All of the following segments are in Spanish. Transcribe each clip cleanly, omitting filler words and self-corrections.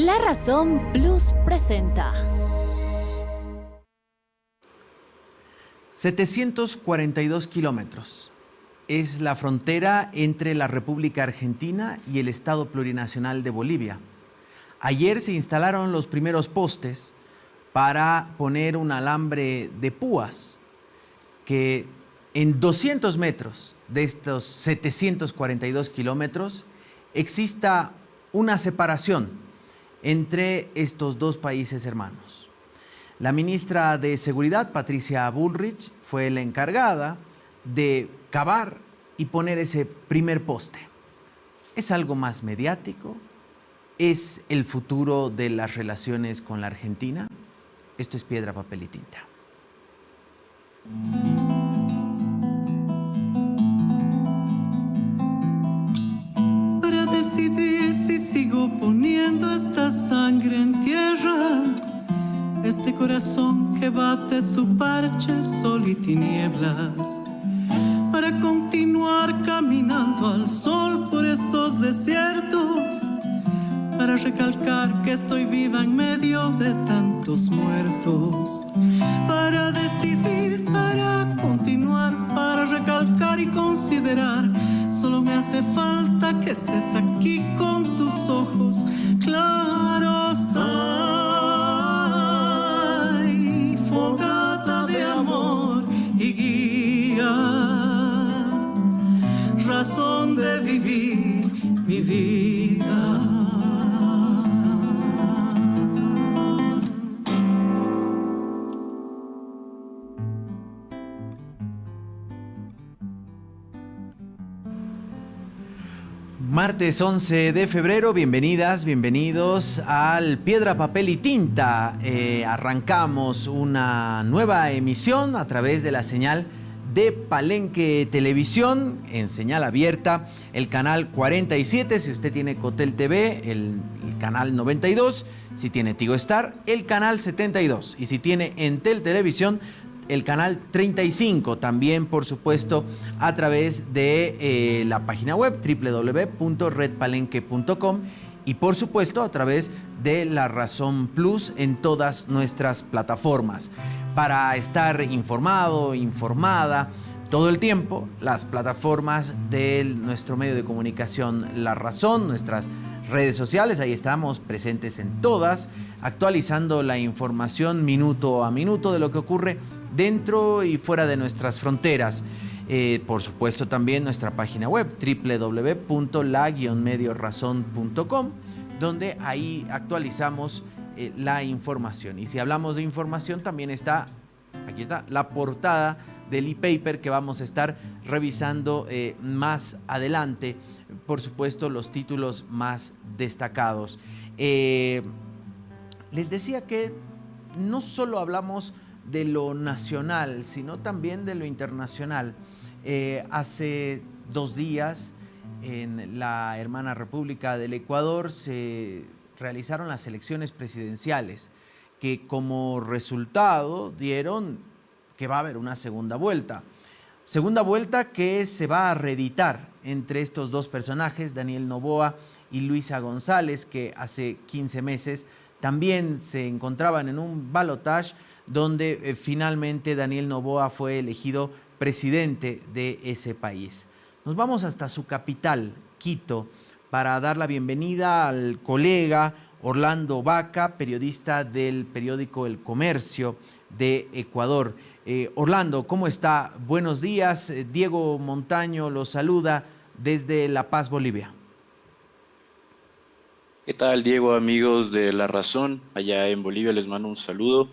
La Razón Plus presenta 742 kilómetros. Es la frontera entre la República Argentina y el Estado Plurinacional de Bolivia. Ayer se instalaron los primeros postes para poner un alambre de púas que en 200 metros de estos 742 kilómetros exista una separación entre estos dos países hermanos. La ministra de Seguridad, Patricia Bullrich, fue la encargada de cavar y poner ese primer poste. ¿Es algo más mediático? ¿Es el futuro de las relaciones con la Argentina? Esto es Piedra, Papel y Tinta. Para decidir si sigo poniendo esta sangre en tierra, este corazón que bate su parche, sol y tinieblas, para continuar caminando al sol por estos desiertos, para recalcar que estoy viva en medio de tantos muertos, para decidir, para continuar, para recalcar y considerar. Solo me hace falta que estés aquí con tus ojos claros. Ay, fogata de amor y guía, razón de vivir mi vida. Martes 11 de febrero, bienvenidas, bienvenidos al Piedra, Papel y Tinta. Arrancamos una nueva emisión a través de la señal de Palenque Televisión, en señal abierta, el canal 47, si usted tiene Cotel TV, el canal 92, si tiene Tigo Star, el canal 72, y si tiene Entel Televisión, el canal 35, también por supuesto a través de la página web www.redpalenque.com y por supuesto a través de La Razón Plus en todas nuestras plataformas. Para estar informado, informada todo el tiempo, las plataformas de nuestro medio de comunicación La Razón, nuestras redes sociales, ahí estamos presentes en todas, actualizando la información minuto a minuto de lo que ocurre dentro y fuera de nuestras fronteras. Por supuesto también nuestra página web www.la-mediorazón.com, donde ahí actualizamos la información. Y si hablamos de información, también está, aquí está, la portada del e-paper que vamos a estar revisando más adelante. Por supuesto, los títulos más destacados. Les decía que no solo hablamos de lo nacional, sino también de lo internacional. Hace 2 días, en la hermana República del Ecuador, se realizaron las elecciones presidenciales, que como resultado dieron que va a haber una segunda vuelta. Segunda vuelta que se va a reeditar entre estos dos personajes, Daniel Noboa y Luisa González, que hace 15 meses también se encontraban en un balotaje donde finalmente Daniel Noboa fue elegido presidente de ese país. Nos vamos hasta su capital, Quito, para dar la bienvenida al colega Orlando Vaca, periodista del periódico El Comercio de Ecuador. Orlando, ¿cómo está? Buenos días. Diego Montaño lo saluda desde La Paz, Bolivia. ¿Qué tal, Diego, amigos de La Razón? Allá en Bolivia les mando un saludo.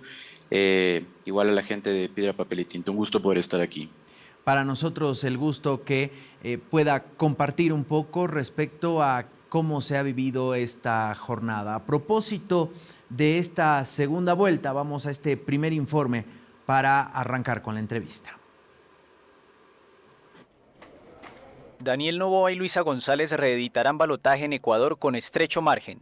Igual a la gente de Piedra, Papel y Tinta, un gusto poder estar aquí. Para nosotros el gusto que pueda compartir un poco respecto a cómo se ha vivido esta jornada. A propósito de esta segunda vuelta, vamos a este primer informe para arrancar con la entrevista. Daniel Noboa y Luisa González reeditarán balotaje en Ecuador con estrecho margen.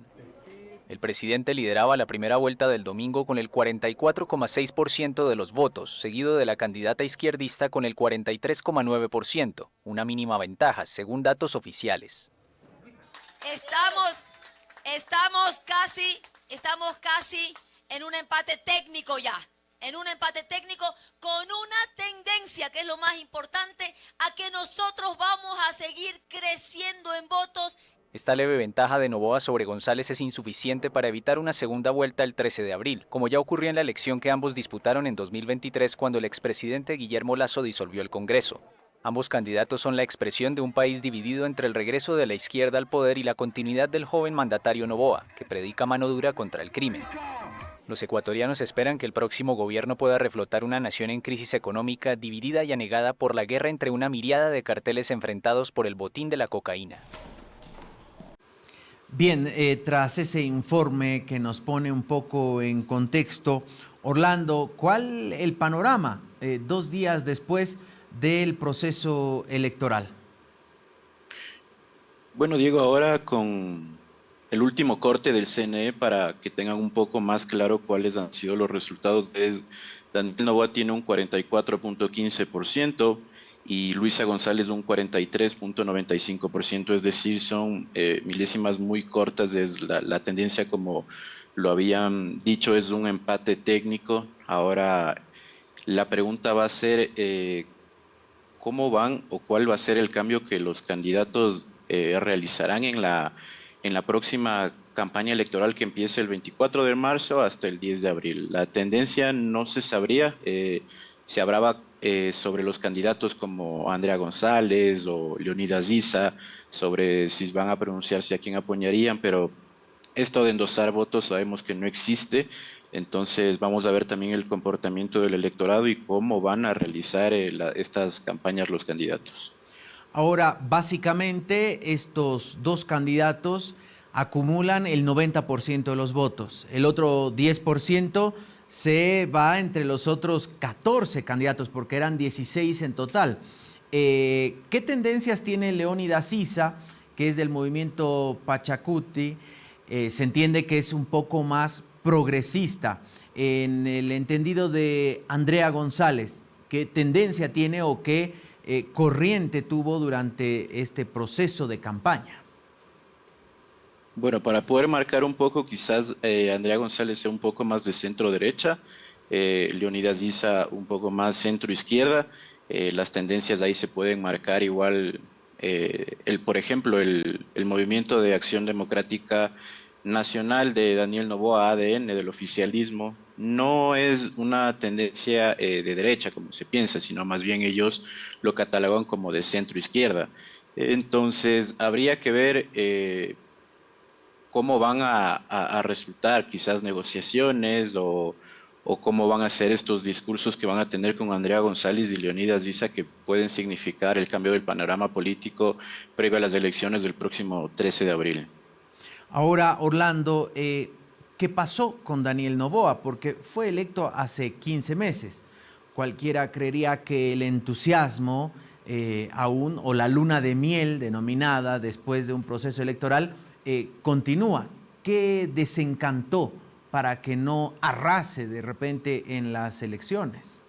El presidente lideraba la primera vuelta del domingo con el 44,6% de los votos, seguido de la candidata izquierdista con el 43,9%, una mínima ventaja, según datos oficiales. Estamos Estamos casi en un empate técnico ya. En un empate técnico con una tendencia, que es lo más importante, a que nosotros vamos a seguir creciendo en votos. Esta leve ventaja de Noboa sobre González es insuficiente para evitar una segunda vuelta el 13 de abril, como ya ocurrió en la elección que ambos disputaron en 2023 cuando el expresidente Guillermo Lasso disolvió el Congreso. Ambos candidatos son la expresión de un país dividido entre el regreso de la izquierda al poder y la continuidad del joven mandatario Noboa, que predica mano dura contra el crimen. Los ecuatorianos esperan que el próximo gobierno pueda reflotar una nación en crisis económica dividida y anegada por la guerra entre una miríada de carteles enfrentados por el botín de la cocaína. Bien, tras ese informe que nos pone un poco en contexto, Orlando, ¿cuál el panorama 2 días después del proceso electoral? Bueno, Diego, ahora con el último corte del CNE, para que tengan un poco más claro cuáles han sido los resultados, Daniel Noboa tiene un 44.15%, y Luisa González un 43.95%, es decir, son milésimas muy cortas. La tendencia, como lo habían dicho, es un empate técnico. Ahora la pregunta va a ser cómo van o cuál va a ser el cambio que los candidatos realizarán en la próxima campaña electoral, que empieza el 24 de marzo hasta el 10 de abril. La tendencia no se sabría. Se hablaba sobre los candidatos como Andrea González o Leonidas Issa, sobre si van a pronunciarse a quién apoyarían, pero esto de endosar votos sabemos que no existe. Entonces vamos a ver también el comportamiento del electorado y cómo van a realizar estas campañas los candidatos. Ahora, básicamente, estos 2 candidatos acumulan el 90% de los votos. El otro 10% se va entre los otros 14 candidatos, porque eran 16 en total. ¿Qué tendencias tiene Leonidas Issa, que es del movimiento Pachacuti? Se entiende que es un poco más progresista. En el entendido de Andrea González, ¿qué tendencia tiene o qué corriente tuvo durante este proceso de campaña? Bueno, para poder marcar un poco, quizás Andrea González sea un poco más de centro-derecha, Leonidas Issa un poco más centro-izquierda. Las tendencias ahí se pueden marcar igual. Por ejemplo, el Movimiento de Acción Democrática Nacional de Daniel Noboa, ADN, del oficialismo, no es una tendencia de derecha como se piensa, sino más bien ellos lo catalogan como de centro-izquierda. Entonces, habría que ver cómo van a resultar quizás negociaciones o cómo van a ser estos discursos que van a tener con Andrea González y Leonidas Issa, que pueden significar el cambio del panorama político previo a las elecciones del próximo 13 de abril. Ahora, Orlando, ¿qué pasó con Daniel Noboa? Porque fue electo hace 15 meses. Cualquiera creería que el entusiasmo aún, o la luna de miel denominada después de un proceso electoral, continúa. ¿Qué desencantó para que no arrase de repente en las elecciones?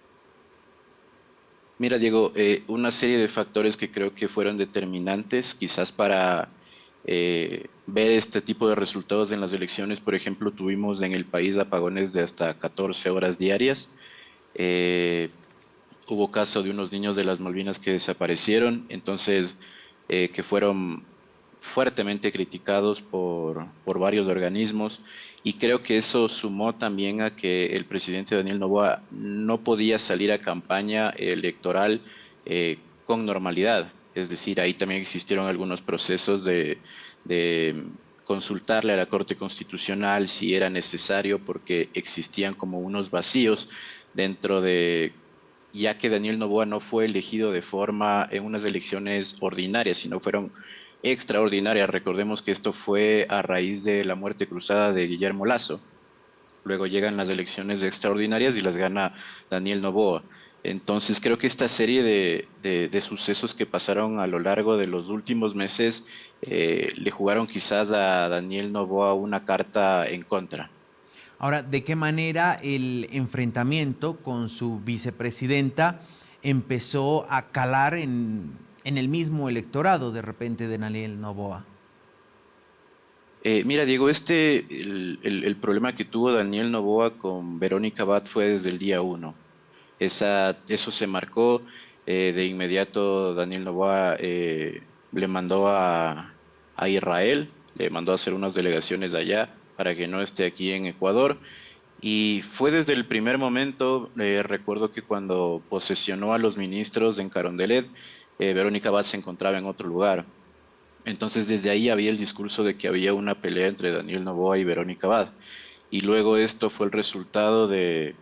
Mira, Diego, una serie de factores que creo que fueron determinantes quizás para ver este tipo de resultados en las elecciones. Por ejemplo, tuvimos en el país apagones de hasta 14 horas diarias. Hubo caso de unos niños de las Malvinas que desaparecieron, entonces que fueron fuertemente criticados por varios organismos, y creo que eso sumó también a que el presidente Daniel Noboa no podía salir a campaña electoral con normalidad. Es decir, ahí también existieron algunos procesos de consultarle a la Corte Constitucional si era necesario, porque existían como unos vacíos dentro de, ya que Daniel Noboa no fue elegido de forma en unas elecciones ordinarias, sino fueron extraordinarias. Recordemos que esto fue a raíz de la muerte cruzada de Guillermo Lasso. Luego llegan las elecciones extraordinarias y las gana Daniel Noboa. Entonces creo que esta serie de sucesos que pasaron a lo largo de los últimos meses le jugaron quizás a Daniel Noboa una carta en contra. Ahora, ¿de qué manera el enfrentamiento con su vicepresidenta empezó a calar en el mismo electorado de repente de Daniel Noboa? Mira, Diego, el problema que tuvo Daniel Noboa con Verónica Abad fue desde el día uno. Eso se marcó. De inmediato Daniel Noboa le mandó a Israel, le mandó a hacer unas delegaciones allá para que no esté aquí en Ecuador. Y fue desde el primer momento, recuerdo que cuando posesionó a los ministros en Carondelet, Verónica Abad se encontraba en otro lugar. Entonces desde ahí había el discurso de que había una pelea entre Daniel Noboa y Verónica Abad. Y luego esto fue el resultado de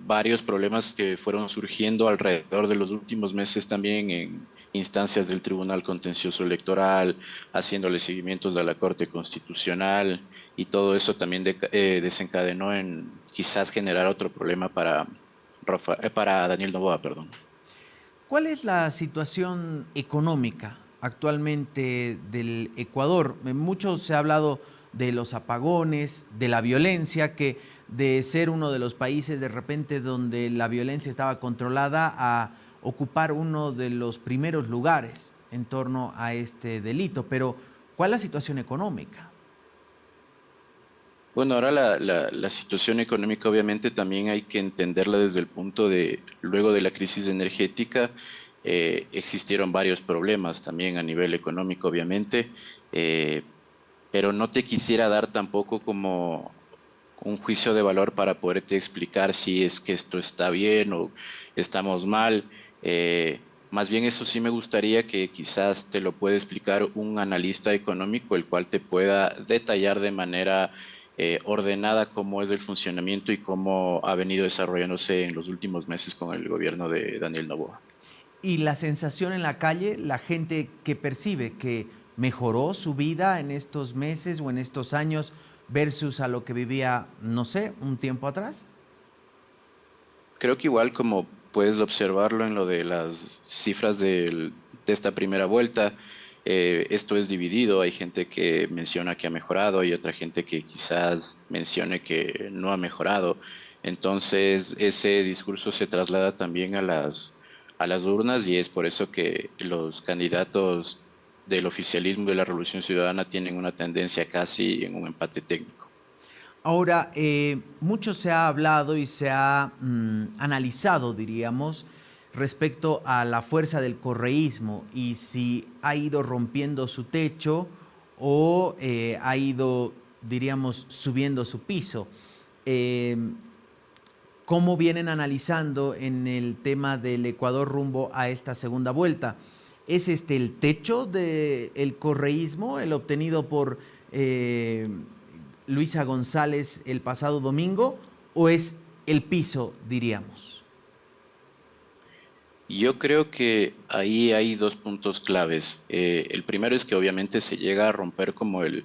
varios problemas que fueron surgiendo alrededor de los últimos meses también en instancias del Tribunal Contencioso Electoral, haciéndole seguimientos a la Corte Constitucional, y todo eso también desencadenó en quizás generar otro problema para Daniel Noboa, perdón. ¿Cuál es la situación económica actualmente del Ecuador? Mucho se ha hablado de los apagones, de la violencia, que de ser uno de los países de repente donde la violencia estaba controlada a ocupar uno de los primeros lugares en torno a este delito. Pero, ¿cuál es la situación económica? Bueno, ahora la situación económica obviamente también hay que entenderla desde el punto de, luego de la crisis energética, existieron varios problemas también a nivel económico, obviamente, pero no te quisiera dar tampoco como un juicio de valor para poderte explicar si es que esto está bien o estamos mal. Más bien eso sí me gustaría que quizás te lo pueda explicar un analista económico, el cual te pueda detallar de manera ordenada cómo es el funcionamiento y cómo ha venido desarrollándose en los últimos meses con el gobierno de Daniel Noboa. Y la sensación en la calle, la gente que percibe que mejoró su vida en estos meses o en estos años versus a lo que vivía, no sé, un tiempo atrás. Creo que igual como puedes observarlo en lo de las cifras de esta primera vuelta, esto es dividido. Hay gente que menciona que ha mejorado y otra gente que quizás mencione que no ha mejorado. Entonces ese discurso se traslada también a las urnas, y es por eso que los candidatos del oficialismo de la Revolución Ciudadana tienen una tendencia casi en un empate técnico. Ahora, mucho se ha hablado y se ha analizado, diríamos, respecto a la fuerza del correísmo y si ha ido rompiendo su techo o ha ido, diríamos, subiendo su piso. ¿Cómo vienen analizando en el tema del Ecuador rumbo a esta segunda vuelta? ¿Es este el techo del correísmo, el obtenido por Luisa González el pasado domingo, o es el piso, diríamos? Yo creo que ahí hay dos puntos claves. El primero es que obviamente se llega a romper como el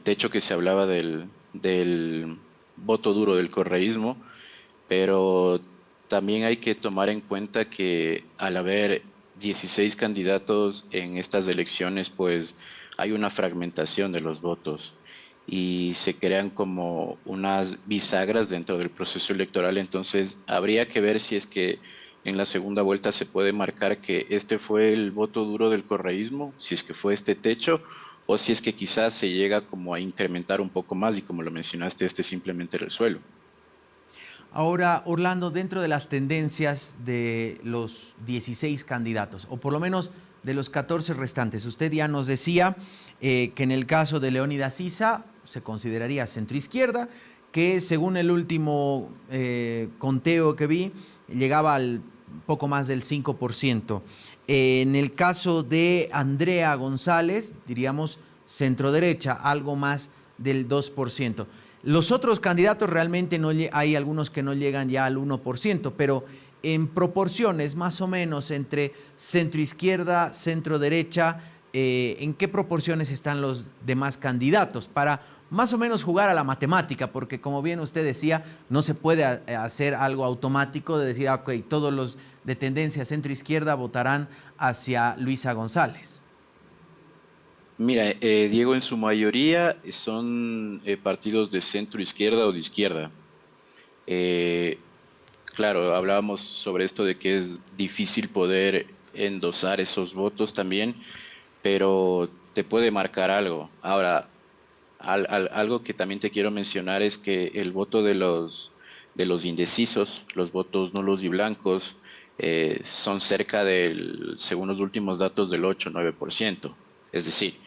techo que se hablaba del voto duro del correísmo, pero también hay que tomar en cuenta que al haber 16 candidatos en estas elecciones, pues hay una fragmentación de los votos y se crean como unas bisagras dentro del proceso electoral. Entonces habría que ver si es que en la segunda vuelta se puede marcar que este fue el voto duro del correísmo, si es que fue este techo, o si es que quizás se llega como a incrementar un poco más y, como lo mencionaste, este simplemente era el suelo. Ahora, Orlando, dentro de las tendencias de los 16 candidatos, o por lo menos de los 14 restantes, usted ya nos decía que en el caso de Leónidas Issa se consideraría centroizquierda, que según el último conteo que vi, llegaba al poco más del 5%. En el caso de Andrea González, diríamos centro-derecha, algo más del 2%. Los otros candidatos realmente no, hay algunos que no llegan ya al 1%, pero en proporciones más o menos entre centro-izquierda, centro-derecha, ¿en qué proporciones están los demás candidatos? Para más o menos jugar a la matemática, porque como bien usted decía, no se puede hacer algo automático de decir, ok, todos los de tendencia centro-izquierda votarán hacia Luisa González. Mira, Diego, en su mayoría son partidos de centro izquierda o de izquierda. Claro, hablábamos sobre esto de que es difícil poder endosar esos votos también, pero te puede marcar algo. Ahora, algo que también te quiero mencionar es que el voto de los indecisos, los votos nulos y blancos, son cerca del, según los últimos datos, del 8-9%. Es decir,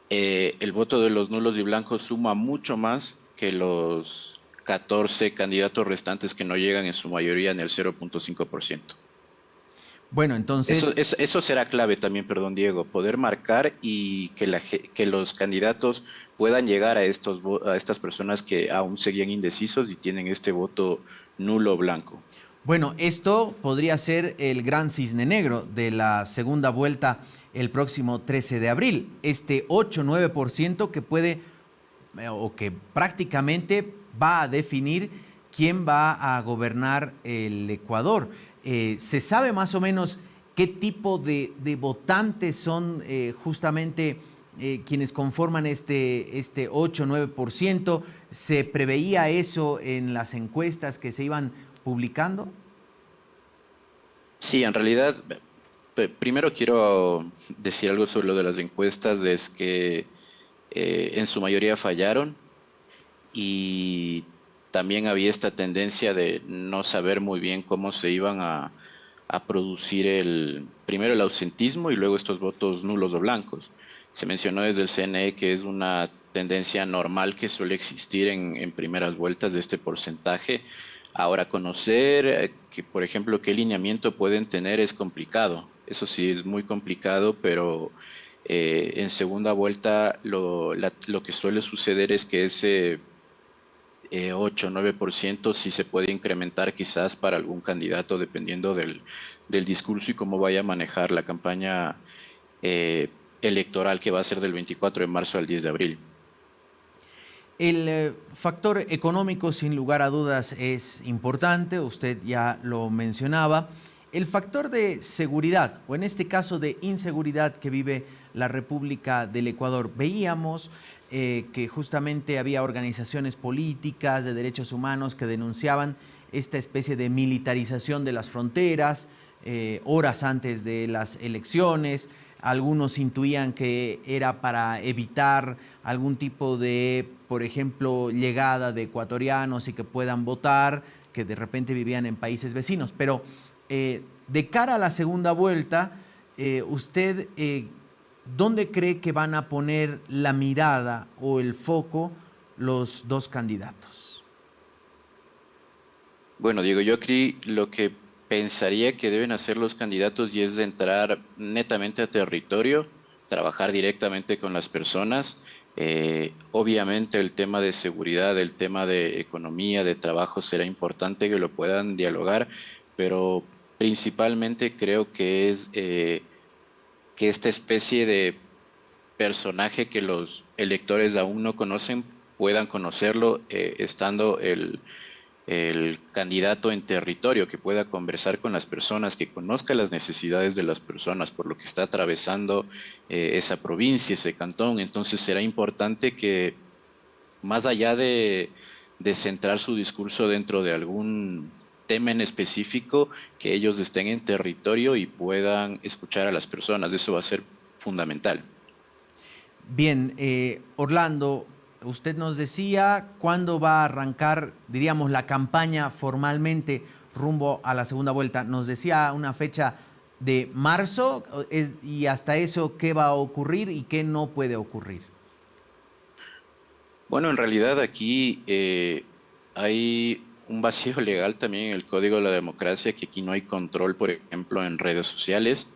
el voto de los nulos y blancos suma mucho más que los 14 candidatos restantes que no llegan en su mayoría en el 0.5%. Bueno, entonces, Eso será clave también, perdón, Diego, poder marcar y que los candidatos puedan llegar a estas personas que aún seguían indecisos y tienen este voto nulo o blanco. bueno, esto podría ser el gran cisne negro de la segunda vuelta el próximo 13 de abril. Este 8-9% que puede o que prácticamente va a definir quién va a gobernar el Ecuador. ¿Se sabe más o menos qué tipo de votantes son justamente quienes conforman este 8-9%? ¿Se preveía eso en las encuestas que se iban publicando? Sí, en realidad, primero quiero decir algo sobre lo de las encuestas, es que en su mayoría fallaron y también había esta tendencia de no saber muy bien cómo se iban a producir primero el ausentismo y luego estos votos nulos o blancos. Se mencionó desde el CNE que es una tendencia normal que suele existir en primeras vueltas de este porcentaje. Ahora, conocer que, por ejemplo, qué lineamiento pueden tener es complicado. Eso sí, es muy complicado, pero en segunda vuelta lo que suele suceder es que ese 8-9% sí se puede incrementar quizás para algún candidato dependiendo del discurso y cómo vaya a manejar la campaña electoral que va a ser del 24 de marzo al 10 de abril. El factor económico, sin lugar a dudas, es importante, usted ya lo mencionaba. El factor de seguridad, o en este caso de inseguridad que vive la República del Ecuador, veíamos que justamente había organizaciones políticas de derechos humanos que denunciaban esta especie de militarización de las fronteras horas antes de las elecciones. Algunos intuían que era para evitar algún tipo de, por ejemplo, llegada de ecuatorianos y que puedan votar, que de repente vivían en países vecinos. Pero de cara a la segunda vuelta, usted, ¿dónde cree que van a poner la mirada o el foco los dos candidatos? Bueno, Diego, yo aquí lo que pensaría que deben hacer los candidatos y es de entrar netamente a territorio, trabajar directamente con las personas. Obviamente el tema de seguridad, el tema de economía, de trabajo será importante que lo puedan dialogar, pero principalmente creo que es que esta especie de personaje que los electores aún no conocen puedan conocerlo estando el candidato en territorio, que pueda conversar con las personas, que conozca las necesidades de las personas, por lo que está atravesando esa provincia, ese cantón. Entonces será importante que, más allá de centrar su discurso dentro de algún tema en específico, que ellos estén en territorio y puedan escuchar a las personas. Eso va a ser fundamental. Bien, Orlando, usted nos decía cuándo va a arrancar, diríamos, la campaña formalmente rumbo a la segunda vuelta. Nos decía una fecha de marzo y hasta eso, ¿qué va a ocurrir y qué no puede ocurrir? Bueno, en realidad aquí hay un vacío legal también en el Código de la Democracia, que aquí no hay control, por ejemplo, en redes sociales.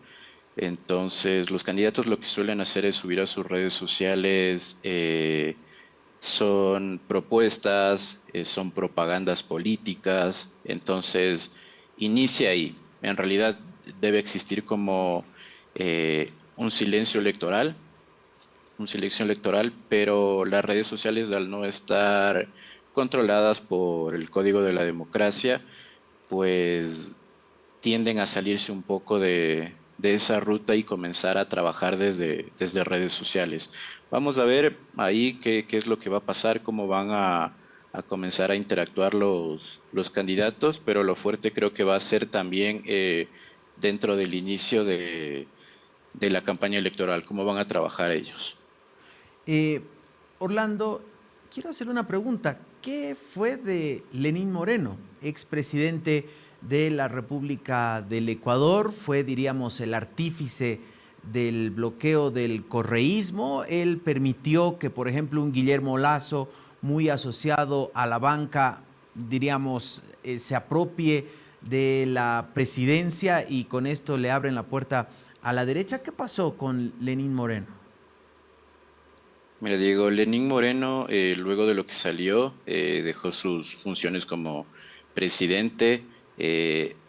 Entonces, los candidatos lo que suelen hacer es subir a sus redes sociales son propuestas, son propagandas políticas. Entonces, inicia ahí. En realidad debe existir como un silencio electoral, pero las redes sociales, al no estar controladas por el Código de la Democracia, pues tienden a salirse un poco de esa ruta y comenzar a trabajar desde redes sociales. Vamos a ver ahí qué es lo que va a pasar, cómo van a comenzar a interactuar los candidatos, pero lo fuerte creo que va a ser también dentro del inicio de de la campaña electoral, cómo van a trabajar ellos. Orlando, quiero hacer una pregunta. ¿Qué fue de Lenín Moreno, expresidente de la República del Ecuador? Fue, diríamos, el artífice del bloqueo del correísmo. Él permitió que, por ejemplo, un Guillermo Lasso, muy asociado a la banca, diríamos, se apropie de la presidencia y con esto le abren la puerta a la derecha. ¿Qué pasó con Lenín Moreno? Mira, Diego, Lenín Moreno, luego de lo que salió, dejó sus funciones como presidente.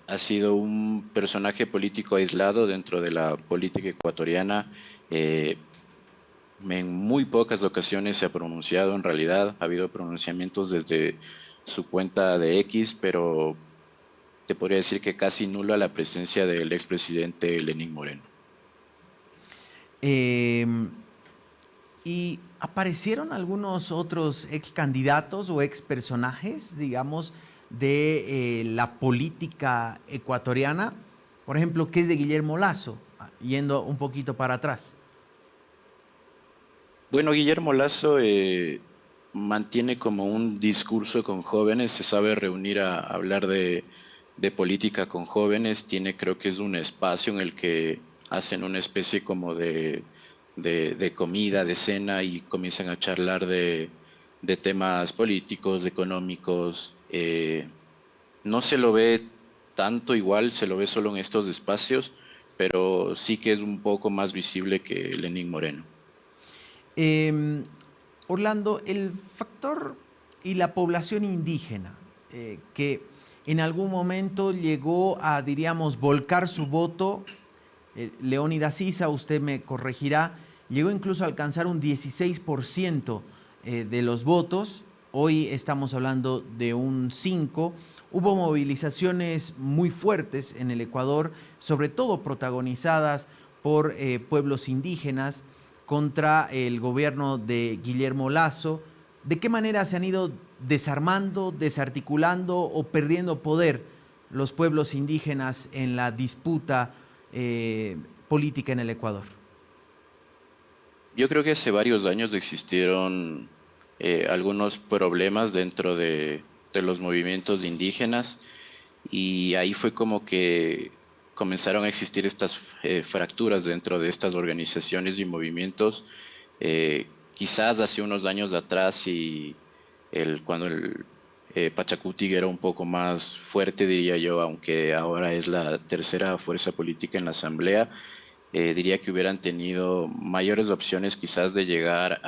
Ha sido un personaje político aislado dentro de la política ecuatoriana. En muy pocas ocasiones se ha pronunciado, en realidad. Ha habido pronunciamientos desde su cuenta de X, pero te podría decir que casi nula la presencia del expresidente Lenín Moreno. ¿Y aparecieron algunos otros ex candidatos o ex personajes, digamos, de la política ecuatoriana? Por ejemplo, ¿qué es de Guillermo Lasso? Yendo un poquito para atrás. Bueno, Guillermo Lasso mantiene como un discurso con jóvenes, se sabe reunir a hablar de política con jóvenes, creo que es un espacio en el que hacen una especie como de comida, de cena y comienzan a charlar de temas políticos, económicos. No se lo ve tanto igual, se lo ve solo en estos espacios, pero sí que es un poco más visible que Lenín Moreno. Orlando, el factor y la población indígena que en algún momento llegó a, diríamos, volcar su voto, Leónidas Issa, usted me corregirá, llegó incluso a alcanzar un 16% de los votos. Hoy estamos hablando de un 5%. Hubo movilizaciones muy fuertes en el Ecuador, sobre todo protagonizadas por pueblos indígenas contra el gobierno de Guillermo Lasso. ¿De qué manera se han ido desarmando, desarticulando o perdiendo poder los pueblos indígenas en la disputa política en el Ecuador? Yo creo que hace varios años existieron algunos problemas dentro de los movimientos indígenas y ahí fue como que comenzaron a existir estas fracturas dentro de estas organizaciones y movimientos. Quizás hace unos años atrás cuando el Pachacuti era un poco más fuerte, diría yo, aunque ahora es la tercera fuerza política en la Asamblea, diría que hubieran tenido mayores opciones quizás de llegar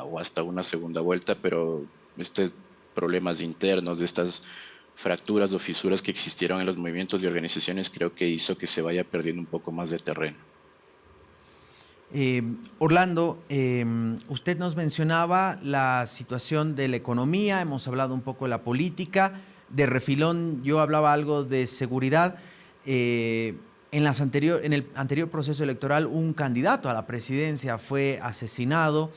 o hasta una segunda vuelta, pero estos problemas internos, de estas fracturas o fisuras que existieron en los movimientos y organizaciones, creo que hizo que se vaya perdiendo un poco más de terreno. Orlando, usted nos mencionaba la situación de la economía, hemos hablado un poco de la política, de refilón yo hablaba algo de seguridad. En el anterior proceso electoral un candidato a la presidencia fue asesinado,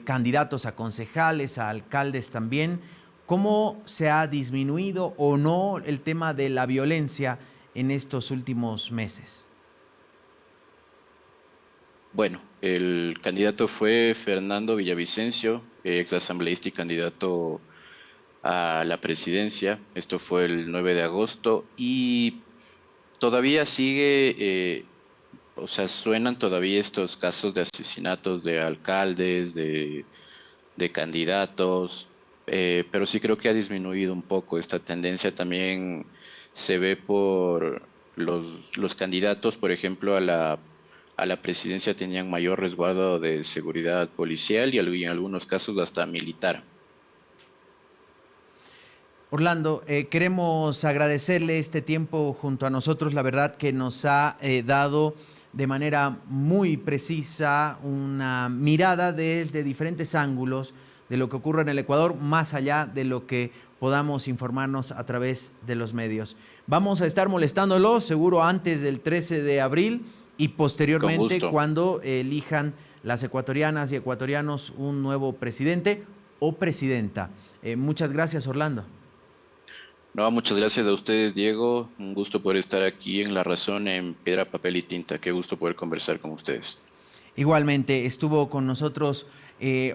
candidatos a concejales, a alcaldes también. ¿Cómo se ha disminuido o no el tema de la violencia en estos últimos meses? Bueno, el candidato fue Fernando Villavicencio, exasambleísta y candidato a la presidencia. Esto fue el 9 de agosto y todavía sigue, suenan todavía estos casos de asesinatos de alcaldes, de candidatos. Pero sí creo que ha disminuido un poco esta tendencia. También se ve por los candidatos, por ejemplo, a la presidencia tenían mayor resguardo de seguridad policial y en algunos casos hasta militar. Orlando, queremos agradecerle este tiempo junto a nosotros. La verdad que nos ha dado de manera muy precisa una mirada desde diferentes ángulos de lo que ocurre en el Ecuador, más allá de lo que podamos informarnos a través de los medios. Vamos a estar molestándolo seguro antes del 13 de abril y posteriormente cuando elijan las ecuatorianas y ecuatorianos un nuevo presidente o presidenta. Muchas gracias, Orlando. No, muchas gracias a ustedes, Diego. Un gusto poder estar aquí en La Razón, en Piedra, Papel y Tinta. Qué gusto poder conversar con ustedes. Igualmente estuvo con nosotros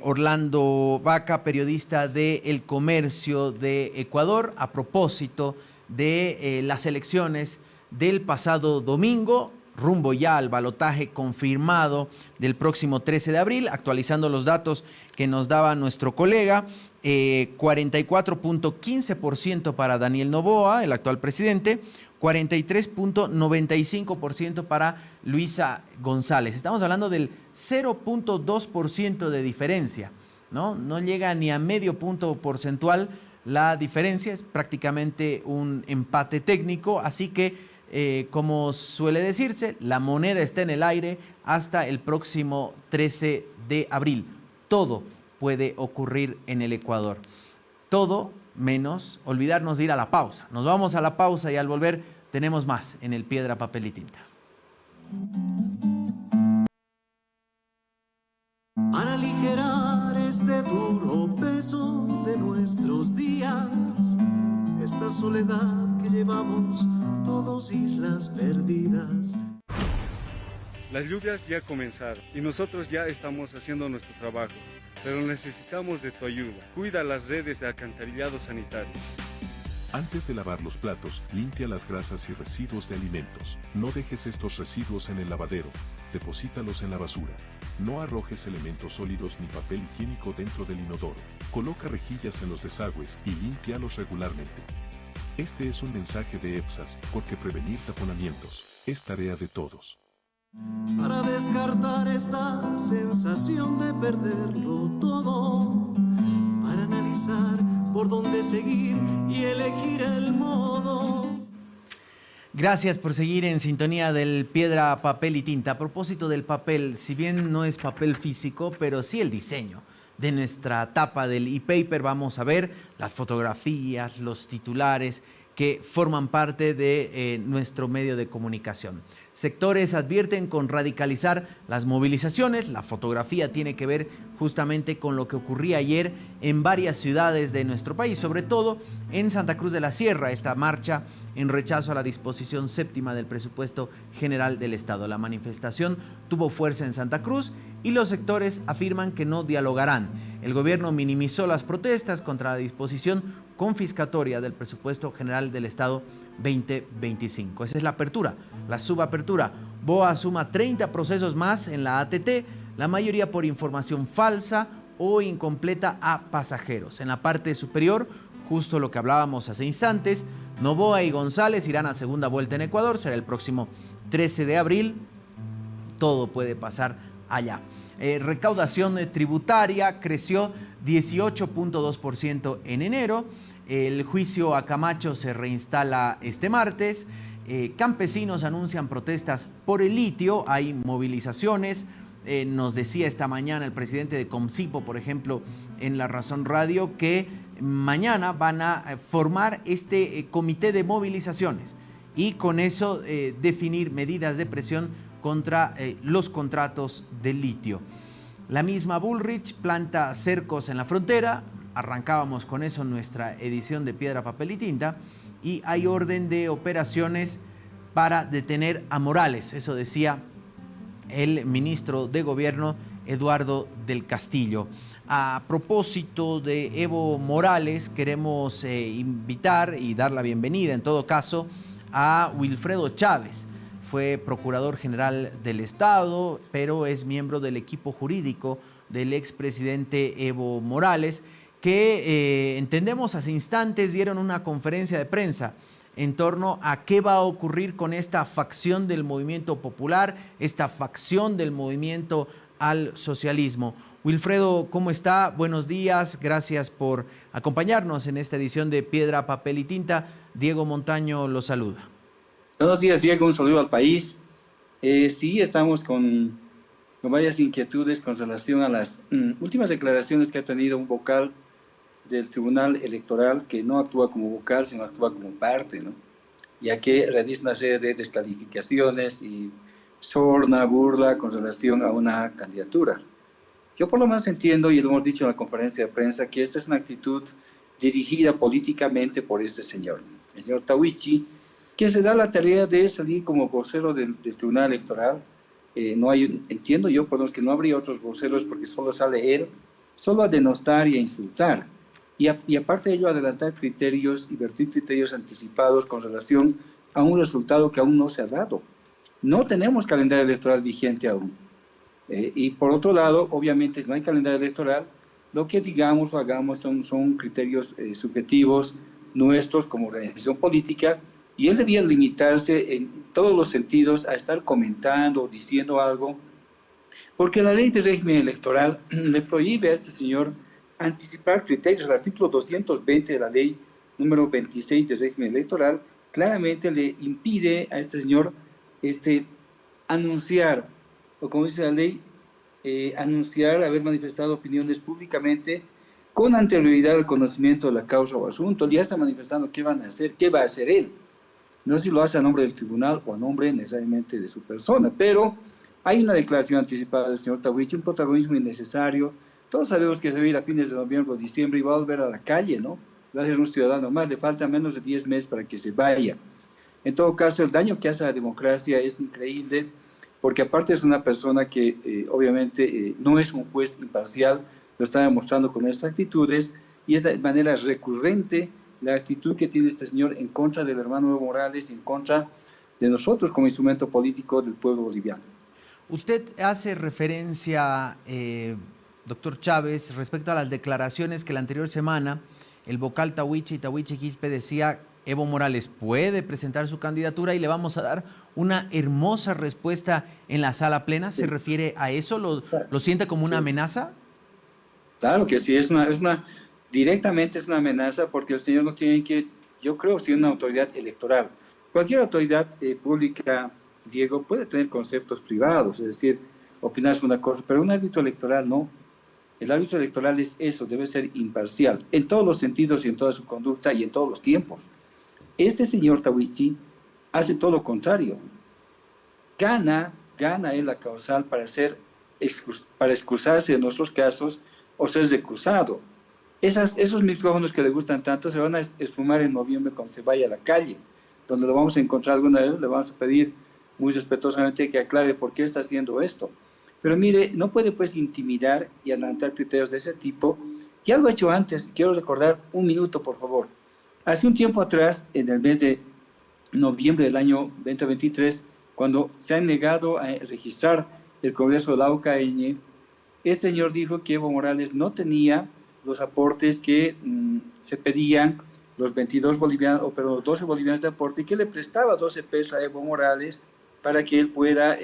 Orlando Vaca, periodista de El Comercio de Ecuador, a propósito de las elecciones del pasado domingo, rumbo ya al balotaje confirmado del próximo 13 de abril, actualizando los datos que nos daba nuestro colega. 44.15% para Daniel Noboa, el actual presidente, 43.95% para Luisa González. Estamos hablando del 0.2% de diferencia, ¿no? No llega ni a medio punto porcentual la diferencia, es prácticamente un empate técnico, así que como suele decirse, la moneda está en el aire hasta el próximo 13 de abril. Todo puede ocurrir en el Ecuador. Todo menos olvidarnos de ir a la pausa. Nos vamos a la pausa y al volver tenemos más en el Piedra, Papel y Tinta. Para aligerar este duro peso de nuestros días, esta soledad que llevamos todos, islas perdidas. Las lluvias ya comenzaron y nosotros ya estamos haciendo nuestro trabajo, pero necesitamos de tu ayuda. Cuida las redes de alcantarillado sanitario. Antes de lavar los platos, limpia las grasas y residuos de alimentos. No dejes estos residuos en el lavadero, deposítalos en la basura. No arrojes elementos sólidos ni papel higiénico dentro del inodoro. Coloca rejillas en los desagües y límpialos regularmente. Este es un mensaje de EPSAS, porque prevenir taponamientos es tarea de todos. Para descartar esta sensación de perderlo todo, para analizar por dónde seguir y elegir el modo. Gracias por seguir en sintonía del Piedra, Papel y Tinta. A propósito del papel, si bien no es papel físico, pero sí el diseño de nuestra tapa del e-paper, vamos a ver las fotografías, los titulares que forman parte de nuestro medio de comunicación. Sectores advierten con radicalizar las movilizaciones. La fotografía tiene que ver justamente con lo que ocurría ayer en varias ciudades de nuestro país, sobre todo en Santa Cruz de la Sierra, esta marcha en rechazo a la disposición séptima del presupuesto general del Estado. La manifestación tuvo fuerza en Santa Cruz y los sectores afirman que no dialogarán. El gobierno minimizó las protestas contra la disposición confiscatoria del presupuesto general del Estado 2025. Esa es la apertura, la subapertura. BOA suma 30 procesos más en la ATT, la mayoría por información falsa o incompleta a pasajeros. En la parte superior, justo lo que hablábamos hace instantes, Noboa y González irán a segunda vuelta en Ecuador, será el próximo 13 de abril. Todo puede pasar allá. Recaudación tributaria creció 18.2% en enero. El juicio a Camacho se reinstala este martes. Campesinos anuncian protestas por el litio. Hay movilizaciones. Nos decía esta mañana el presidente de Comcipo, por ejemplo, en La Razón Radio, que mañana van a formar este comité de movilizaciones y con eso definir medidas de presión contra los contratos de litio. La misma Bullrich planta cercos en la frontera. Arrancábamos con eso en nuestra edición de Piedra, Papel y Tinta, y hay orden de operaciones para detener a Morales. Eso decía el ministro de Gobierno, Eduardo del Castillo. A propósito de Evo Morales, queremos invitar y dar la bienvenida, en todo caso, a Wilfredo Chávez. Fue procurador general del Estado, pero es miembro del equipo jurídico del expresidente Evo Morales, que entendemos hace instantes dieron una conferencia de prensa en torno a qué va a ocurrir con esta facción del movimiento popular, esta facción del movimiento al socialismo. Wilfredo, ¿cómo está? Buenos días, gracias por acompañarnos en esta edición de Piedra, Papel y Tinta. Diego Montaño lo saluda. Buenos días, Diego, un saludo al país. Sí, estamos con varias inquietudes con relación a las últimas declaraciones que ha tenido un vocal del Tribunal Electoral, que no actúa como vocal, sino actúa como parte, ¿no? Ya que realiza una serie de descalificaciones y sorna, burla con relación a una candidatura. Yo por lo menos entiendo, y lo hemos dicho en la conferencia de prensa, que esta es una actitud dirigida políticamente por este señor, el señor Tawichi, que se da la tarea de salir como vocero del Tribunal Electoral. No hay, entiendo yo, por los que no habría otros voceros porque solo sale él, solo a denostar y a insultar. Y aparte de ello, adelantar criterios y vertir criterios anticipados con relación a un resultado que aún no se ha dado. No tenemos calendario electoral vigente aún. Y por otro lado, obviamente, si no hay calendario electoral, lo que digamos o hagamos son criterios subjetivos nuestros como organización política, y él debía limitarse en todos los sentidos a estar comentando o diciendo algo, porque la ley de régimen electoral le prohíbe a este señor anticipar criterios. El artículo 220 de la ley número 26 de régimen electoral claramente le impide a este señor anunciar, o como dice la ley, anunciar haber manifestado opiniones públicamente con anterioridad al conocimiento de la causa o asunto. Él ya está manifestando qué van a hacer, qué va a hacer él. No sé si lo hace a nombre del tribunal o a nombre necesariamente de su persona, pero hay una declaración anticipada del señor Tawichi, un protagonismo innecesario. Todos sabemos que se va a ir a fines de noviembre o diciembre y va a volver a la calle, ¿no? Va a ser un ciudadano más, le faltan menos de 10 meses para que se vaya. En todo caso, el daño que hace a la democracia es increíble, porque aparte es una persona que obviamente no es un juez imparcial, lo está demostrando con estas actitudes, y es de manera recurrente la actitud que tiene este señor en contra del hermano Evo Morales y en contra de nosotros como instrumento político del pueblo boliviano. Usted hace referencia, doctor Chávez, respecto a las declaraciones que la anterior semana el vocal Tawichi Quispe decía: Evo Morales puede presentar su candidatura y le vamos a dar una hermosa respuesta en la sala plena. ¿Se refiere a eso? ¿Lo siente como una amenaza? Claro que sí, directamente es una amenaza, porque el señor no tiene que, yo creo, ser una autoridad electoral. Cualquier autoridad pública, Diego, puede tener conceptos privados, es decir, opinar sobre una cosa, pero un árbitro electoral no. El árbitro electoral es eso, debe ser imparcial, en todos los sentidos y en toda su conducta y en todos los tiempos. Este señor Tawichi hace todo lo contrario. Gana él la causal para excusarse de nuestros casos o ser recusado. Esos micrófonos que le gustan tanto se van a esfumar en noviembre cuando se vaya a la calle, donde lo vamos a encontrar alguna vez, le vamos a pedir muy respetuosamente que aclare por qué está haciendo esto. Pero mire, no puede pues intimidar y adelantar criterios de ese tipo. Ya lo he hecho antes, quiero recordar un minuto, por favor. Hace un tiempo atrás, en el mes de noviembre del año 2023, cuando se ha negado a registrar el Congreso de la UCAeñe, este señor dijo que Evo Morales no tenía los aportes que se pedían, los 22 bolivianos, o perdón, los 12 bolivianos de aporte, y que le prestaba 12 pesos a Evo Morales para que él pueda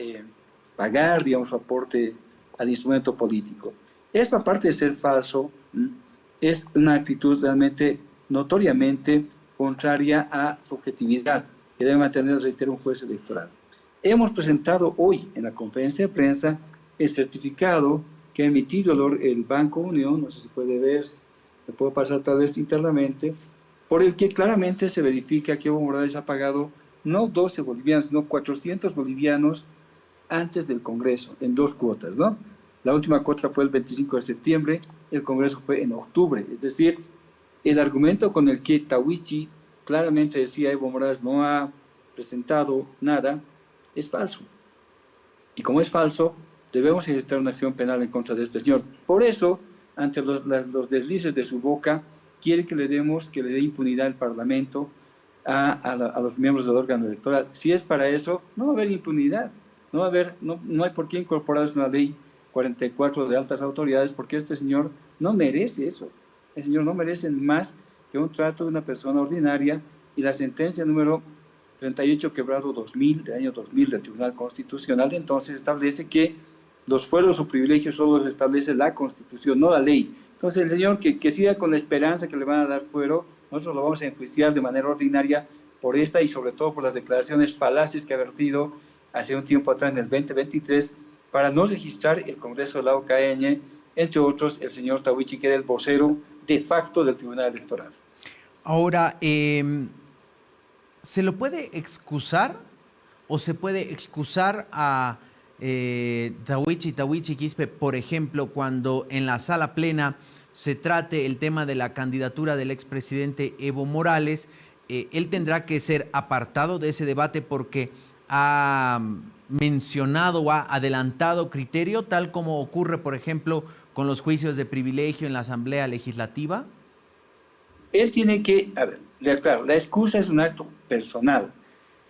pagar, digamos, su aporte al instrumento político. Esto, aparte de ser falso, es una actitud realmente, notoriamente contraria a su objetividad, que debe mantener, reitero, un juez electoral. Hemos presentado hoy en la conferencia de prensa el certificado que ha emitido el Banco Unión, no sé si puede ver, me puedo pasar tal vez internamente, por el que claramente se verifica que Evo Morales ha pagado no 12 bolivianos, sino 400 bolivianos antes del Congreso, en 2 cuotas, ¿no? La última cuota fue el 25 de septiembre, el Congreso fue en octubre, es decir, el argumento con el que Tawichi claramente decía Evo Morales no ha presentado nada, es falso. Y como es falso, debemos ejercer una acción penal en contra de este señor. Por eso, ante los deslices de su boca, quiere que le dé impunidad al Parlamento a los miembros del órgano electoral. Si es para eso, no va a haber impunidad. No hay por qué incorporarse una ley 44 de altas autoridades, porque este señor no merece eso. El señor no merece más que un trato de una persona ordinaria, y la sentencia número 38/2000 del año 2000 del Tribunal Constitucional entonces establece que los fueros o privilegios solo los establece la Constitución, no la ley. Entonces el señor que siga con la esperanza que le van a dar fuero, nosotros lo vamos a enjuiciar de manera ordinaria por esta y sobre todo por las declaraciones falaces que ha vertido hace un tiempo atrás, en el 2023, para no registrar el Congreso de la UCAeñe, entre otros el señor Tawichi, que era el vocero de facto del Tribunal Electoral. Ahora, ¿se lo puede excusar o se puede excusar a Tawichi Quispe, por ejemplo, cuando en la sala plena se trate el tema de la candidatura del expresidente Evo Morales, él tendrá que ser apartado de ese debate porque ha mencionado o ha adelantado criterio, tal como ocurre, por ejemplo, con los juicios de privilegio en la Asamblea Legislativa? Él tiene que, a ver, claro, la excusa es un acto personal.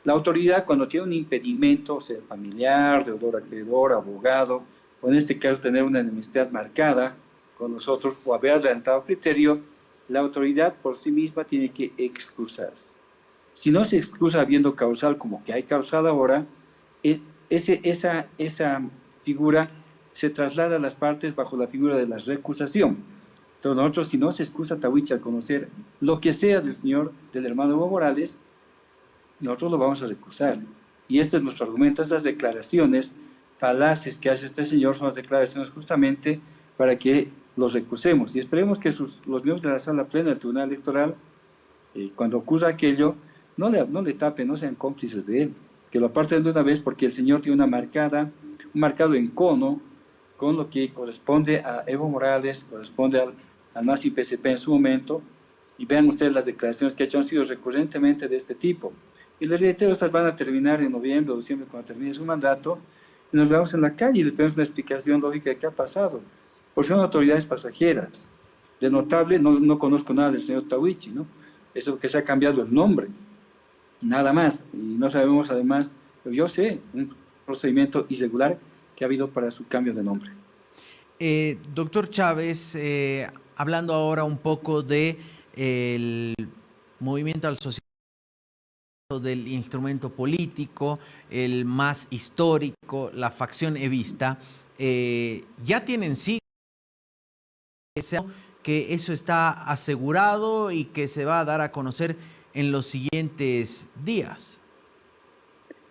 La autoridad, cuando tiene un impedimento, sea familiar, deudor, acreedor, abogado, o en este caso tener una enemistad marcada con nosotros o haber adelantado criterio, la autoridad por sí misma tiene que excusarse. Si no se excusa habiendo causal, como que hay causal ahora, esa figura se traslada a las partes bajo la figura de la recusación. Entonces nosotros, si no se excusa Tahuichi al conocer lo que sea del hermano Evo Morales, nosotros lo vamos a recusar. Y este es nuestro argumento. Estas declaraciones falaces que hace este señor son las declaraciones justamente para que los recusemos. Y esperemos que los miembros de la sala plena del Tribunal Electoral, cuando ocurra aquello, no le tapen, no sean cómplices de él, que lo aparten de una vez, porque el señor tiene un marcado encono con lo que corresponde a Evo Morales, corresponde al MAS-IPCP en su momento, y vean ustedes las declaraciones que han sido recurrentemente de este tipo. Y les reitero, estas van a terminar en noviembre o diciembre, cuando termine su mandato, y nos vemos en la calle y les pedimos una explicación lógica de qué ha pasado, porque son autoridades pasajeras. De notable, no conozco nada del señor Tahuichi, ¿no? Eso que se ha cambiado el nombre, nada más, y no sabemos además, yo sé, un procedimiento irregular que ha habido para su cambio de nombre. Doctor Chávez, hablando ahora un poco de el movimiento al socialismo, del instrumento político, el más histórico, la facción evista, ya tienen sí que eso está asegurado y que se va a dar a conocer en los siguientes días.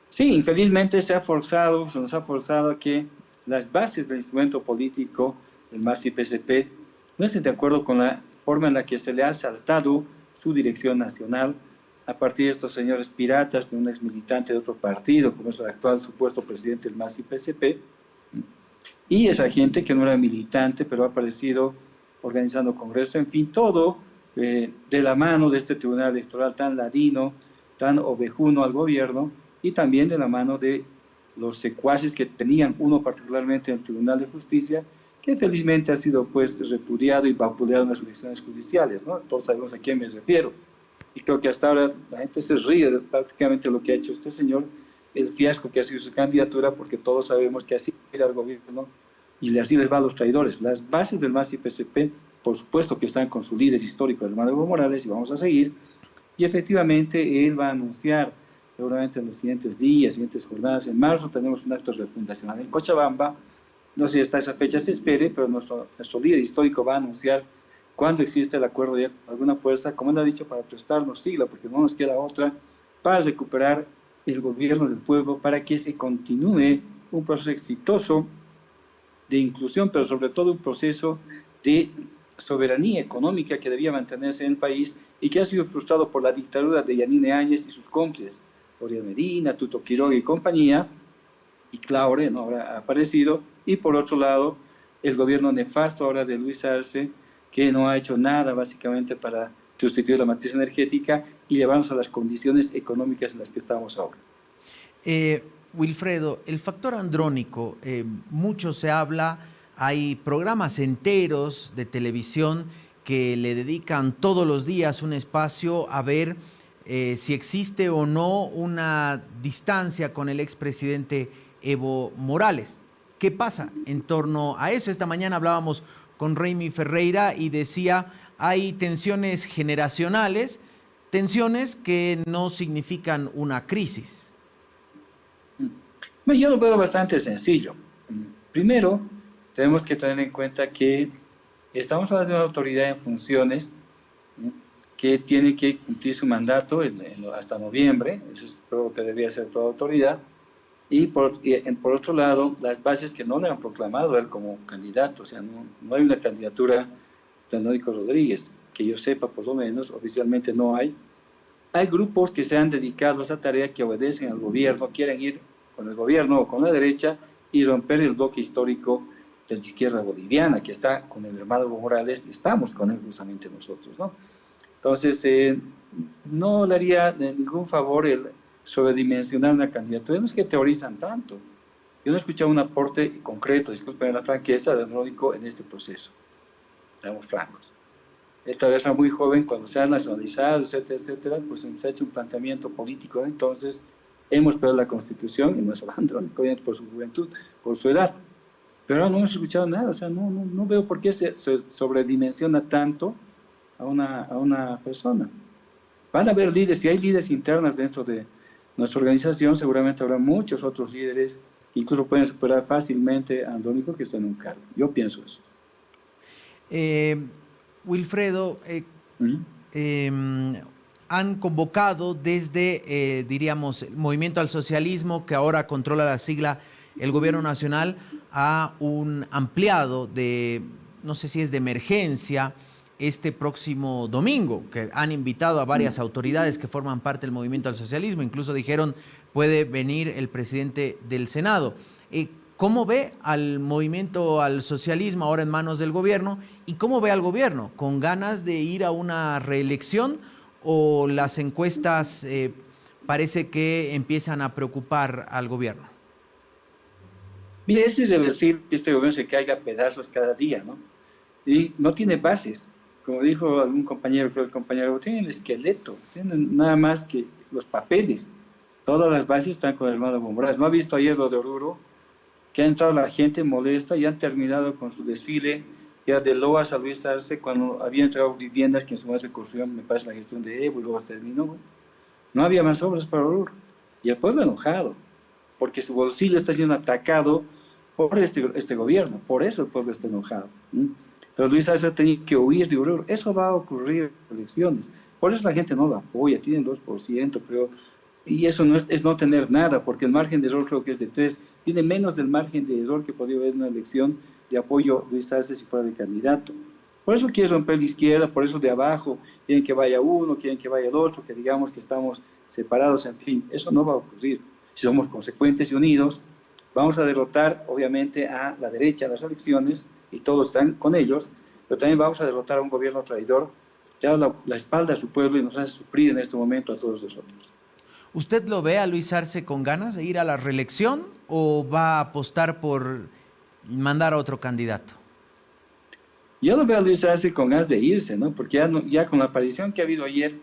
Sí, infelizmente se nos ha forzado a que las bases del instrumento político del MAS-IPCP no estén de acuerdo con la forma en la que se le ha saltado su dirección nacional a partir de estos señores piratas, de un ex militante de otro partido, como es el actual supuesto presidente del MAS-IPCP, y esa gente que no era militante, pero ha aparecido organizando congresos, en fin, todo de la mano de este tribunal electoral tan ladino, tan ovejuno al gobierno, y también de la mano de los secuaces que tenían uno particularmente en el Tribunal de Justicia, que felizmente ha sido pues repudiado y vapuleado en las elecciones judiciales, ¿no? Todos sabemos a quién me refiero. Y creo que hasta ahora la gente se ríe de prácticamente lo que ha hecho este señor, el fiasco que ha sido su candidatura, porque todos sabemos que así era el gobierno y así les va a los traidores. Las bases del MAS-IPCP, por supuesto que están con su líder histórico, el hermano Evo Morales, y vamos a seguir. Y efectivamente él va a anunciar, seguramente en los siguientes días, siguientes jornadas, en marzo tenemos un acto refundacional en Cochabamba. No sé si hasta esa fecha se espere, pero nuestro líder histórico va a anunciar cuando existe el acuerdo de alguna fuerza, como él ha dicho, para prestarnos sigla, porque no nos queda otra, para recuperar el gobierno del pueblo, para que se continúe un proceso exitoso de inclusión, pero sobre todo un proceso de soberanía económica que debía mantenerse en el país y que ha sido frustrado por la dictadura de Yanine Áñez y sus cómplices, Oriol Medina, Tuto Quiroga y compañía, y Claure, ¿no? Ahora ha aparecido, y por otro lado, el gobierno nefasto ahora de Luis Arce, que no ha hecho nada básicamente para sustituir la matriz energética y llevarnos a las condiciones económicas en las que estamos ahora. Wilfredo, el factor andrónico, mucho se habla, hay programas enteros de televisión que le dedican todos los días un espacio a ver si existe o no una distancia con el expresidente Evo Morales. ¿Qué pasa en torno a eso? Esta mañana hablábamos con Raimi Ferreira y decía, hay tensiones generacionales, tensiones que no significan una crisis. Yo lo veo bastante sencillo. Primero, tenemos que tener en cuenta que estamos hablando de una autoridad en funciones que tiene que cumplir su mandato hasta noviembre, eso es todo lo que debía hacer toda autoridad, y por otro lado, las bases que no le han proclamado a él como candidato, o sea, no hay una candidatura de Nónico Rodríguez, que yo sepa por lo menos, oficialmente no hay. Hay grupos que se han dedicado a esa tarea, que obedecen al gobierno, quieren ir con el gobierno o con la derecha y romper el bloque histórico de la izquierda boliviana, que está con el hermano Evo Morales, estamos con él justamente nosotros, ¿no? Entonces, no le haría ningún favor el sobredimensionar una candidatura. No es que teorizan tanto. Yo no he escuchado un aporte concreto, disculpen la franqueza, de Andrónico en este proceso. Seamos francos. Él todavía está muy joven, cuando se ha nacionalizado, etcétera, etcétera, pues se ha hecho un planteamiento político. Entonces, hemos perdido la Constitución, y no es Andrónico, obviamente por su juventud, por su edad. Pero ahora no hemos escuchado nada, o sea, no veo por qué se sobredimensiona tanto a una persona. Van a haber líderes, si hay líderes internas dentro de nuestra organización, seguramente habrá muchos otros líderes, incluso pueden superar fácilmente a Andrónico, que está en un cargo. Yo pienso eso. Wilfredo, han convocado desde, diríamos, el Movimiento al Socialismo, que ahora controla la sigla el Gobierno Nacional, a un ampliado de, no sé si es de emergencia, este próximo domingo, que han invitado a varias autoridades que forman parte del Movimiento al Socialismo, incluso dijeron puede venir el presidente del Senado. ¿Cómo ve al Movimiento al Socialismo ahora en manos del gobierno? ¿Y cómo ve al gobierno? ¿Con ganas de ir a una reelección o las encuestas parece que empiezan a preocupar al gobierno? Mire, eso es decir que este gobierno se caiga a pedazos cada día, ¿no? Y no tiene bases. Como dijo algún compañero, creo que el compañero, tienen el esqueleto, tienen nada más que los papeles. Todas las bases están con el hermano Evo Morales. ¿No ha visto ayer lo de Oruro? Que ha entrado la gente molesta y han terminado con su desfile ya de Loas a Luis Arce, cuando había entrado viviendas que en su momento se construyeron, me parece, la gestión de Evo, y luego se terminó. No había más obras para Oruro. Y el pueblo enojado, porque su bolsillo está siendo atacado por este gobierno. Por eso el pueblo está enojado. Pero Luis Arce tenía que huir de Oruro. Eso va a ocurrir en elecciones. Por eso la gente no lo apoya, tienen 2%, creo. Y eso no es no tener nada, porque el margen de error creo que es de 3. Tiene menos del margen de error que podría haber en una elección de apoyo Luis Arce si fuera de candidato. Por eso quiere romper la izquierda, por eso de abajo quieren que vaya uno, quieren que vaya el otro, que digamos que estamos separados, en fin. Eso no va a ocurrir. Si somos consecuentes y unidos, vamos a derrotar obviamente a la derecha en las elecciones, y todos están con ellos, pero también vamos a derrotar a un gobierno traidor que da la espalda a su pueblo y nos hace sufrir en este momento a todos nosotros. ¿Usted lo ve a Luis Arce con ganas de ir a la reelección o va a apostar por mandar a otro candidato? Yo lo veo a Luis Arce con ganas de irse, ¿no? Porque ya con la aparición que ha habido ayer,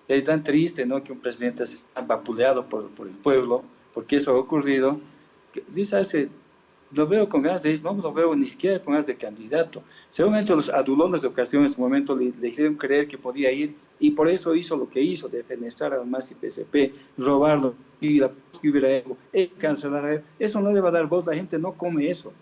es tan triste, ¿no?, que un presidente sea vapuleado por el pueblo, porque eso ha ocurrido. Luis Arce lo veo con ganas de ir, no lo veo ni siquiera con ganas de candidato. Seguramente los adulones de ocasión en su momento le hicieron creer que podía ir, y por eso hizo lo que hizo, defenestrar al MAS y PSP, robarlo, y la cancelar a él. Eso no le va a dar voz, la gente no come eso.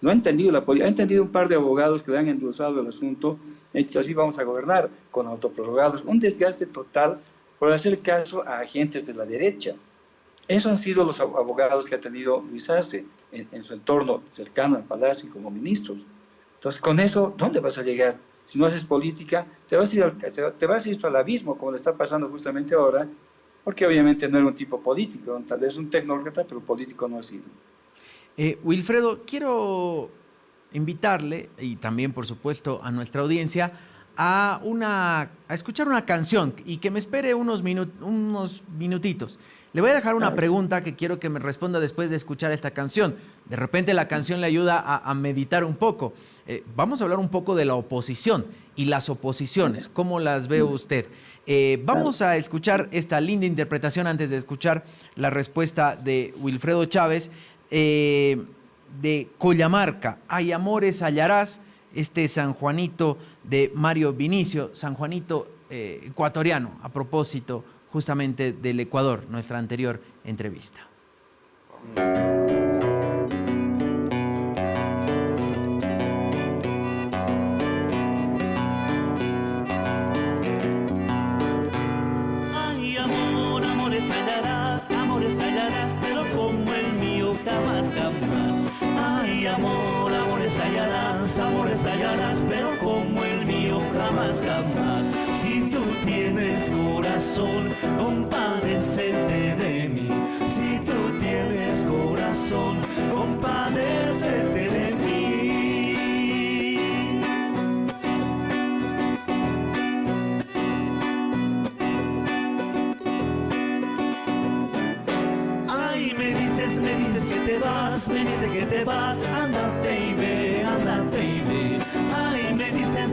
No ha entendido ha entendido un par de abogados que le han endulzado el asunto, hecho así vamos a gobernar, con autoprorrogados, un desgaste total por hacer caso a agentes de la derecha. Esos han sido los abogados que ha tenido Luis Arce en su entorno cercano al Palacio y como ministros. Entonces, con eso, ¿dónde vas a llegar? Si no haces política, te vas a ir al abismo, como le está pasando justamente ahora, porque obviamente no era un tipo político, tal vez un tecnócrata, pero político no ha sido. Wilfredo, quiero invitarle, y también por supuesto a nuestra audiencia, a escuchar una canción y que me espere unos minutitos. Le voy a dejar una pregunta que quiero que me responda después de escuchar esta canción. De repente la canción le ayuda a meditar un poco. Vamos a hablar un poco de la oposición y las oposiciones. ¿Cómo las ve usted? Vamos a escuchar esta linda interpretación antes de escuchar la respuesta de Wilfredo Chávez, de Collamarca, Hay amores hallarás, este San Juanito de Mario Vinicio, San Juanito ecuatoriano, a propósito justamente del Ecuador, nuestra anterior entrevista. Ay, amor, amores hallarás, pero como el mío jamás, jamás. Ay, amor, amores hallarás, pero como el mío jamás, jamás. Si tú tienes corazón, compadécete de mí. Si tú tienes corazón, compadécete de mí. vas, me dices que te vas, ándate y ve, ándate y ve. Ay, me dices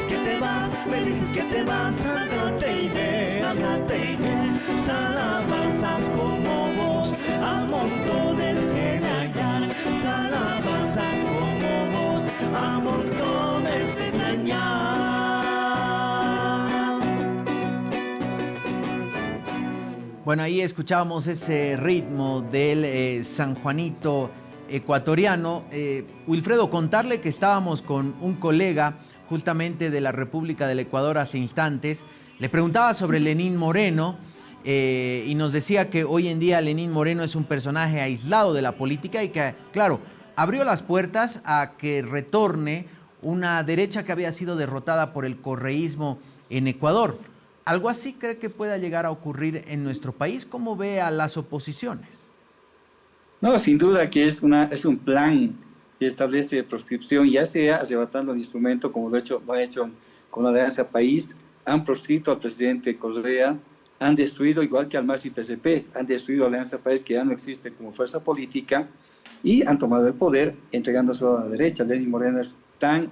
que te vas, me dices que te vas, ándate y ve, ándate y ve. Salabazas como vos, a montones de hallar, salabazas como vos, a montones de hallar. Bueno, ahí escuchábamos ese ritmo del San Juanito ecuatoriano. Wilfredo, contarle que estábamos con un colega justamente de la República del Ecuador hace instantes. Le preguntaba sobre Lenín Moreno y nos decía que hoy en día Lenín Moreno es un personaje aislado de la política y que, claro, abrió las puertas a que retorne una derecha que había sido derrotada por el correísmo en Ecuador. ¿Algo así cree que pueda llegar a ocurrir en nuestro país? ¿Cómo ve a las oposiciones? No, sin duda que es un plan que establece proscripción, ya sea arrebatando el instrumento, como lo ha hecho con la Alianza País, han proscrito al presidente Correa, han destruido, igual que al MAS y PSP, han destruido a la Alianza País, que ya no existe como fuerza política, y han tomado el poder entregándose a la derecha. Lenín Moreno es tan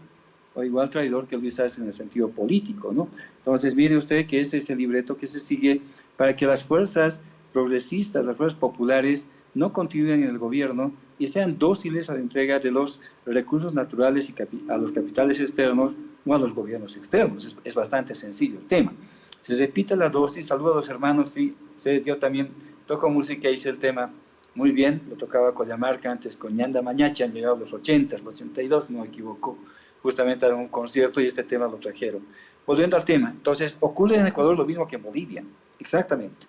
o igual traidor que Luis Arce en el sentido político, ¿no? Entonces, mire usted que ese es el libreto que se sigue para que las fuerzas progresistas, las fuerzas populares, no continúen en el gobierno y sean dóciles a la entrega de los recursos naturales y a los capitales externos o a los gobiernos externos. Es bastante sencillo el tema. Se repite la dosis. Saludo a los hermanos, sí, yo también toco música, hice el tema muy bien, lo tocaba con Yamarca antes, con Ñanda Mañachi, han llegado los 80, los 82, no me equivoco, justamente a un concierto y este tema lo trajeron. Volviendo al tema, entonces ocurre en Ecuador lo mismo que en Bolivia, exactamente.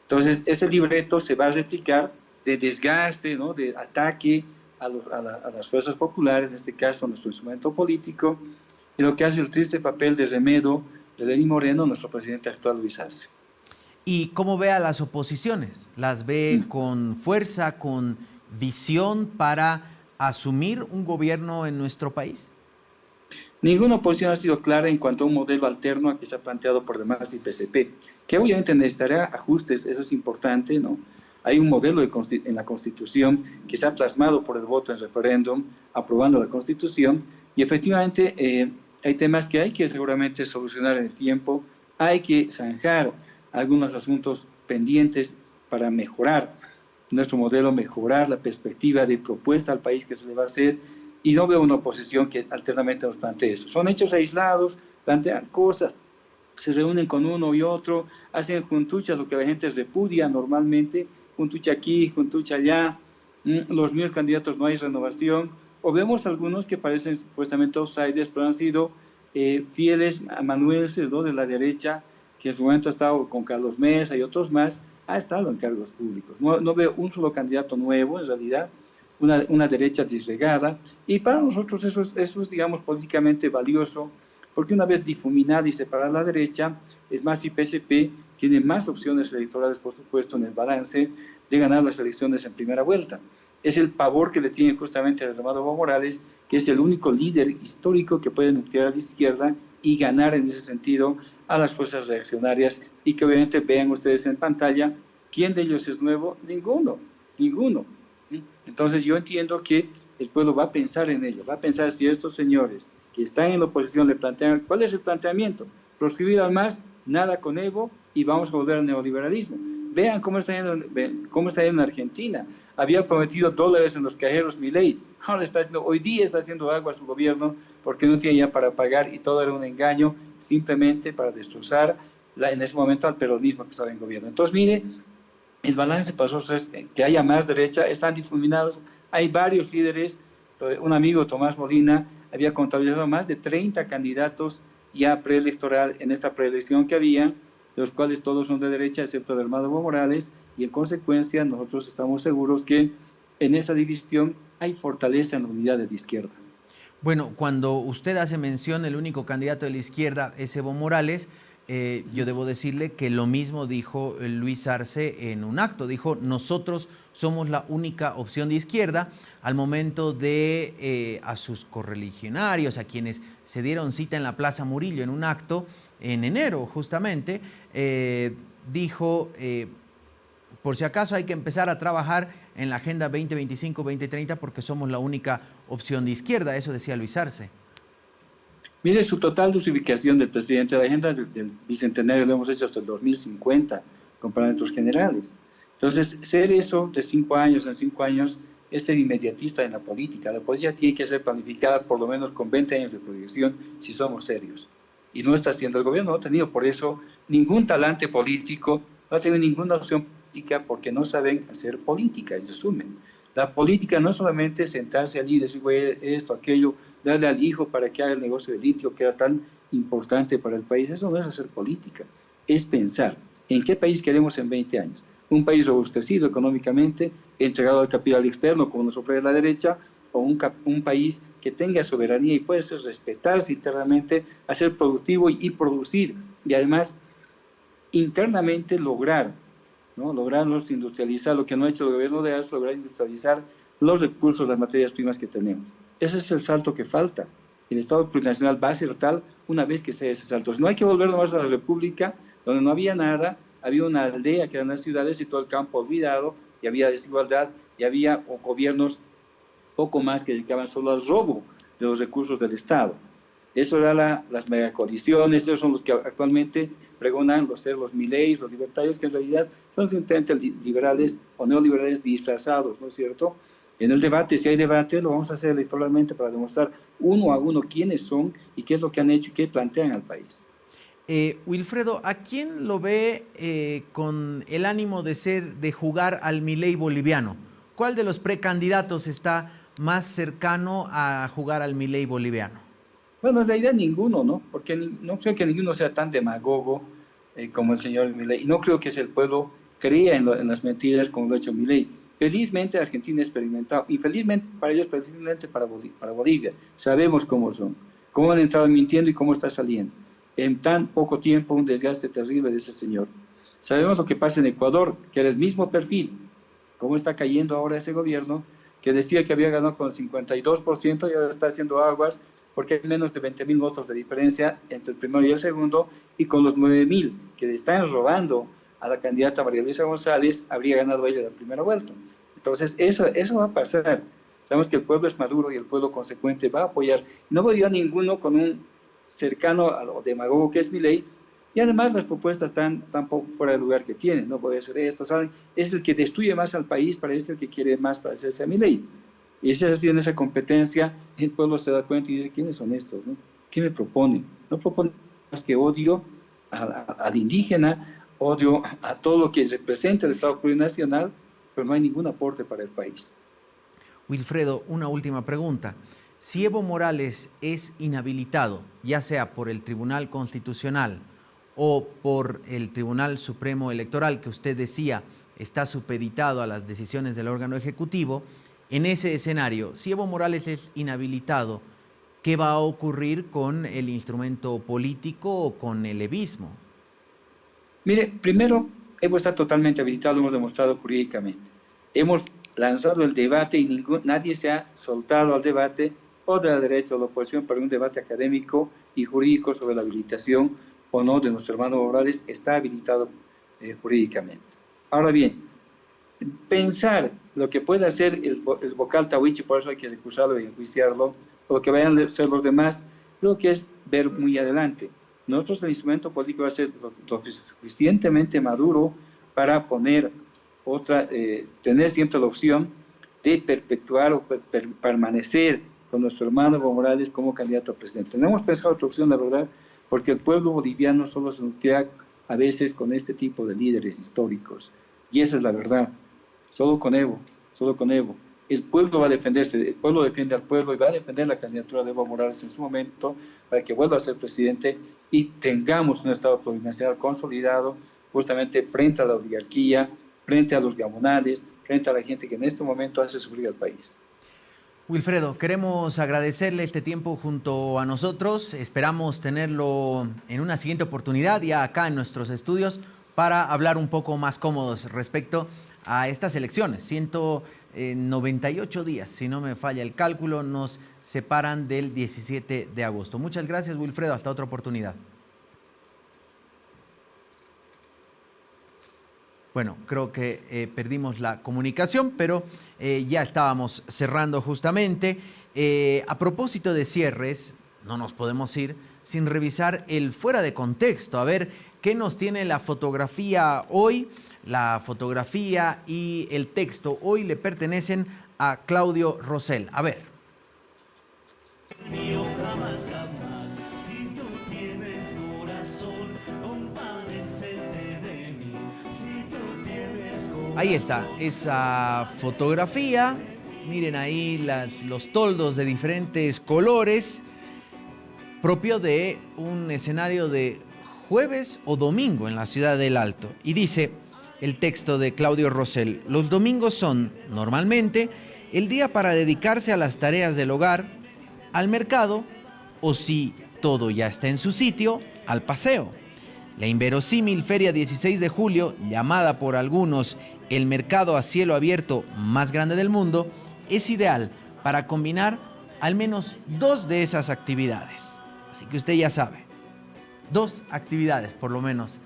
Entonces ese libreto se va a replicar de desgaste, ¿no?, de ataque a las fuerzas populares, en este caso a nuestro instrumento político, y lo que hace el triste papel de remedio de Lenín Moreno, nuestro presidente actual Luis Arce. ¿Y cómo ve a las oposiciones? ¿Las ve con fuerza, con visión para asumir un gobierno en nuestro país? Ninguna oposición ha sido clara en cuanto a un modelo alterno a que se ha planteado por demás el PSP, que obviamente necesitará ajustes, eso es importante, ¿no? Hay un modelo en la Constitución que se ha plasmado por el voto en referéndum, aprobando la Constitución, y efectivamente hay temas que hay que seguramente solucionar en el tiempo, hay que zanjar algunos asuntos pendientes para mejorar nuestro modelo, mejorar la perspectiva de propuesta al país que se le va a hacer, y no veo una oposición que alternamente nos plantee eso. Son hechos aislados, plantean cosas, se reúnen con uno y otro, hacen juntuchas, lo que la gente repudia normalmente, juntucha aquí, juntucha allá, los mismos candidatos no hay renovación, o vemos algunos que parecen supuestamente outsiders, pero han sido fieles amanuenses, ¿no?, de la derecha, que en su momento ha estado con Carlos Mesa y otros más, ha estado en cargos públicos. No veo un solo candidato nuevo, en realidad, una derecha disgregada, y para nosotros eso es, digamos, políticamente valioso, porque una vez difuminada y separada la derecha, es más, si PSP tiene más opciones electorales, por supuesto, en el balance de ganar las elecciones en primera vuelta. Es el pavor que le tiene justamente al llamado Evo Morales, que es el único líder histórico que puede nuclear a la izquierda y ganar en ese sentido a las fuerzas reaccionarias, y que obviamente vean ustedes en pantalla, ¿quién de ellos es nuevo? Ninguno. Entonces yo entiendo que el pueblo va a pensar en ello, va a pensar si estos señores que están en la oposición le plantean, ¿cuál es el planteamiento? Proscribir al MAS, nada con Evo y vamos a volver al neoliberalismo. Vean cómo está yendo en Argentina. Había prometido dólares en los cajeros Milei, hoy día está haciendo agua a su gobierno porque no tiene ya para pagar, y todo era un engaño simplemente para destrozar en ese momento al peronismo que estaba en gobierno. Entonces mire, el balance pasó que haya más derecha, están difuminados, hay varios líderes. Un amigo, Tomás Molina, había contabilizado más de 30 candidatos ya preelectoral en esta preelección que había, de los cuales todos son de derecha, excepto el hermano Evo Morales, y en consecuencia nosotros estamos seguros que en esa división hay fortaleza en la unidad de la izquierda. Bueno, cuando usted hace mención, el único candidato de la izquierda es Evo Morales, yo debo decirle que lo mismo dijo Luis Arce en un acto. Dijo, nosotros somos la única opción de izquierda, al momento de a sus correligionarios, a quienes se dieron cita en la Plaza Murillo en un acto en enero justamente, dijo, por si acaso hay que empezar a trabajar en la Agenda 2025-2030 porque somos la única opción de izquierda. Eso decía Luis Arce. Mire, su total dosificación del presidente de la agenda del bicentenario lo hemos hecho hasta el 2050, con parámetros generales. Entonces, ser eso de 5 años en 5 años es ser inmediatista en la política. La política tiene que ser planificada por lo menos con 20 años de proyección si somos serios. Y no está haciendo el gobierno, no ha tenido por eso ningún talante político, no ha tenido ninguna opción política porque no saben hacer política, en resumen. La política no es solamente sentarse allí y decir, güey, esto, aquello, darle al hijo para que haga el negocio de litio, que era tan importante para el país. Eso no es hacer política, es pensar en qué país queremos en 20 años. Un país robustecido económicamente, entregado al capital externo, como nos ofrece la derecha, o un país que tenga soberanía y puede ser respetarse internamente, hacer productivo y producir, y además internamente lograrlos, industrializar, lo que no ha hecho el gobierno de Arce, lograr industrializar los recursos, las materias primas que tenemos. Ese es el salto que falta. El Estado plurinacional va a ser tal una vez que sea ese salto. No hay que volver nomás a la República, donde no había nada, había una aldea que eran las ciudades y todo el campo olvidado, y había desigualdad, y había gobiernos poco más que dedicaban solo al robo de los recursos del Estado. Eso eran las megacoaliciones, esos son los que actualmente pregonan los Mileis, los libertarios, que en realidad son simplemente liberales o neoliberales disfrazados, ¿no es cierto? En el debate, si hay debate, lo vamos a hacer electoralmente para demostrar uno a uno quiénes son y qué es lo que han hecho y qué plantean al país. Wilfredo, ¿a quién lo ve con el ánimo de jugar al Milei boliviano? ¿Cuál de los precandidatos está más cercano a jugar al Milei boliviano? Bueno, en realidad ninguno, ¿no? Porque no creo que ninguno sea tan demagogo como el señor Milei. Y no creo que el pueblo crea en las mentiras como lo ha hecho Milei. Felizmente Argentina ha experimentado, y felizmente para ellos, felizmente para Bolivia. Sabemos cómo son, cómo han entrado mintiendo y cómo está saliendo. En tan poco tiempo, un desgaste terrible de ese señor. Sabemos lo que pasa en Ecuador, que era el mismo perfil, cómo está cayendo ahora ese gobierno, que decía que había ganado con el 52% y ahora está haciendo aguas porque hay menos de 20.000 votos de diferencia entre el primero y el segundo, y con los 9.000 que le están robando a la candidata María Luisa González, habría ganado ella la primera vuelta. Entonces, eso va a pasar. Sabemos que el pueblo es maduro y el pueblo consecuente va a apoyar. No voy a ninguno con un cercano a lo demagogo que es Milei, y además las propuestas están poco fuera del lugar que tienen. No puede ser esto, ¿saben? Es el que destruye más al país, parece el que quiere más parecerse a Milei. Y si es en esa competencia, el pueblo se da cuenta y dice, ¿quiénes son estos? ¿No? ¿Qué me proponen? No proponen más que odio al indígena, odio a todo lo que representa el Estado plurinacional, pero no hay ningún aporte para el país. Wilfredo, una última pregunta. Si Evo Morales es inhabilitado, ya sea por el Tribunal Constitucional o por el Tribunal Supremo Electoral, que usted decía está supeditado a las decisiones del órgano ejecutivo, en ese escenario, si Evo Morales es inhabilitado, ¿qué va a ocurrir con el instrumento político o con el evismo? Mire, primero, Evo está totalmente habilitado, lo hemos demostrado jurídicamente. Hemos lanzado el debate y nadie se ha soltado al debate, o de la derecha o la oposición, para un debate académico y jurídico sobre la habilitación o no de nuestro hermano Morales. Está habilitado jurídicamente. Ahora bien, pensar lo que puede hacer el vocal Tahuichi, por eso hay que recusarlo y enjuiciarlo, o lo que vayan a hacer los demás, creo que es ver muy adelante. Nosotros, el instrumento político va a ser lo suficientemente maduro para tener siempre la opción de perpetuar o permanecer con nuestro hermano Evo Morales como candidato a presidente. No hemos pensado otra opción, la verdad, porque el pueblo boliviano solo se nuclea a veces con este tipo de líderes históricos, y esa es la verdad. Solo con Evo. El pueblo va a defenderse, el pueblo defiende al pueblo y va a defender la candidatura de Evo Morales en su momento para que vuelva a ser presidente y tengamos un Estado plurinacional consolidado justamente frente a la oligarquía, frente a los gamonales, frente a la gente que en este momento hace sufrir al país. Wilfredo, queremos agradecerle este tiempo junto a nosotros. Esperamos tenerlo en una siguiente oportunidad ya acá en nuestros estudios para hablar un poco más cómodos respecto a estas elecciones. 198 días, si no me falla el cálculo, nos separan del 17 de agosto. Muchas gracias, Wilfredo. Hasta otra oportunidad. Bueno, creo que perdimos la comunicación, pero ya estábamos cerrando justamente. A propósito de cierres, no nos podemos ir sin revisar el fuera de contexto. A ver, ¿qué nos tiene la fotografía hoy? La fotografía y el texto hoy le pertenecen a Claudio Rosell. A ver. Ahí está, esa fotografía. Miren ahí los toldos de diferentes colores, propio de un escenario de jueves o domingo en la ciudad del Alto. Y dice el texto de Claudio Rosell: los domingos son, normalmente, el día para dedicarse a las tareas del hogar, al mercado o, si todo ya está en su sitio, al paseo. La inverosímil Feria 16 de julio, llamada por algunos el mercado a cielo abierto más grande del mundo, es ideal para combinar al menos 2 de esas actividades. Así que usted ya sabe, 2 actividades por lo menos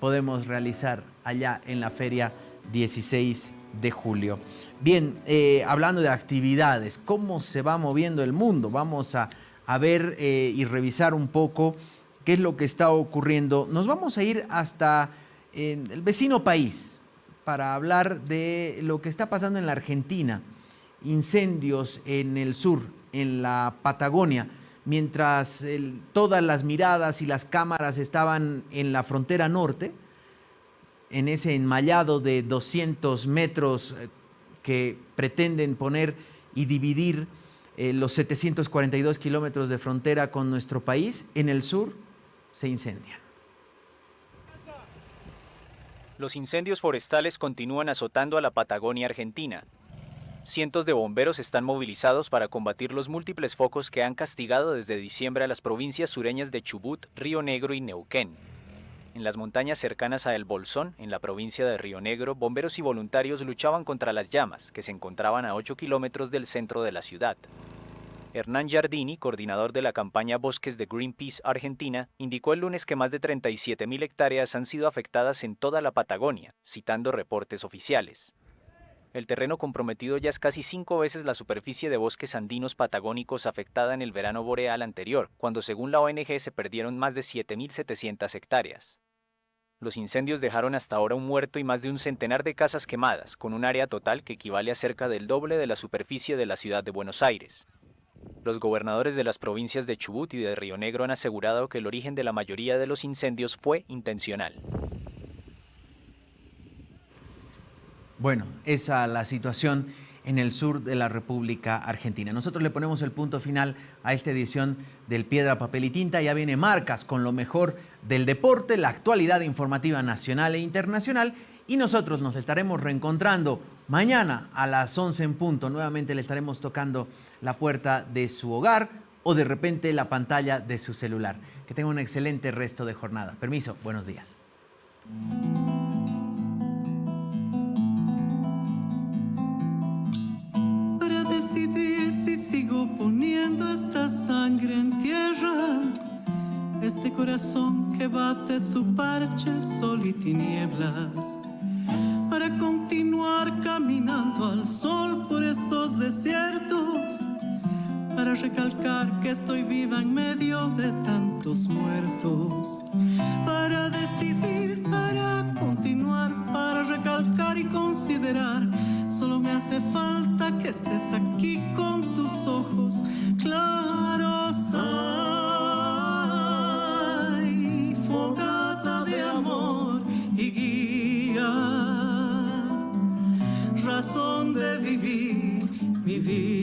podemos realizar allá en la Feria 16 de julio. Bien, hablando de actividades, ¿cómo se va moviendo el mundo? Vamos a ver y revisar un poco qué es lo que está ocurriendo. Nos vamos a ir hasta el vecino país para hablar de lo que está pasando en la Argentina. Incendios en el sur, en la Patagonia, mientras todas las miradas y las cámaras estaban en la frontera norte, en ese enmallado de 200 metros que pretenden poner y dividir los 742 kilómetros de frontera con nuestro país, en el sur se incendian. Los incendios forestales continúan azotando a la Patagonia argentina. Cientos de bomberos están movilizados para combatir los múltiples focos que han castigado desde diciembre a las provincias sureñas de Chubut, Río Negro y Neuquén. En las montañas cercanas a El Bolsón, en la provincia de Río Negro, bomberos y voluntarios luchaban contra las llamas, que se encontraban a 8 kilómetros del centro de la ciudad. Hernán Giardini, coordinador de la campaña Bosques de Greenpeace Argentina, indicó el lunes que más de 37.000 hectáreas han sido afectadas en toda la Patagonia, citando reportes oficiales. El terreno comprometido ya es casi 5 veces la superficie de bosques andinos patagónicos afectada en el verano boreal anterior, cuando según la ONG se perdieron más de 7.700 hectáreas. Los incendios dejaron hasta ahora un muerto y más de un centenar de casas quemadas, con un área total que equivale a cerca del doble de la superficie de la ciudad de Buenos Aires. Los gobernadores de las provincias de Chubut y de Río Negro han asegurado que el origen de la mayoría de los incendios fue intencional. Bueno, esa es la situación en el sur de la República Argentina. Nosotros le ponemos el punto final a esta edición del Piedra, Papel y Tinta. Ya viene Marcas con lo mejor del deporte, la actualidad informativa nacional e internacional. Y nosotros nos estaremos reencontrando mañana a las 11 en punto. Nuevamente le estaremos tocando la puerta de su hogar o de repente la pantalla de su celular. Que tenga un excelente resto de jornada. Permiso, buenos días. Para decidir si sigo poniendo esta sangre en tierra, este corazón que bate su parche, sol y tinieblas. Para continuar caminando al sol por estos desiertos, para recalcar que estoy viva en medio de tantos muertos, para decidir, para continuar, para recalcar y considerar, solo me hace falta que estés aquí con tus ojos claros. Ay, fogata de amor y guía, razón de vivir mi vida.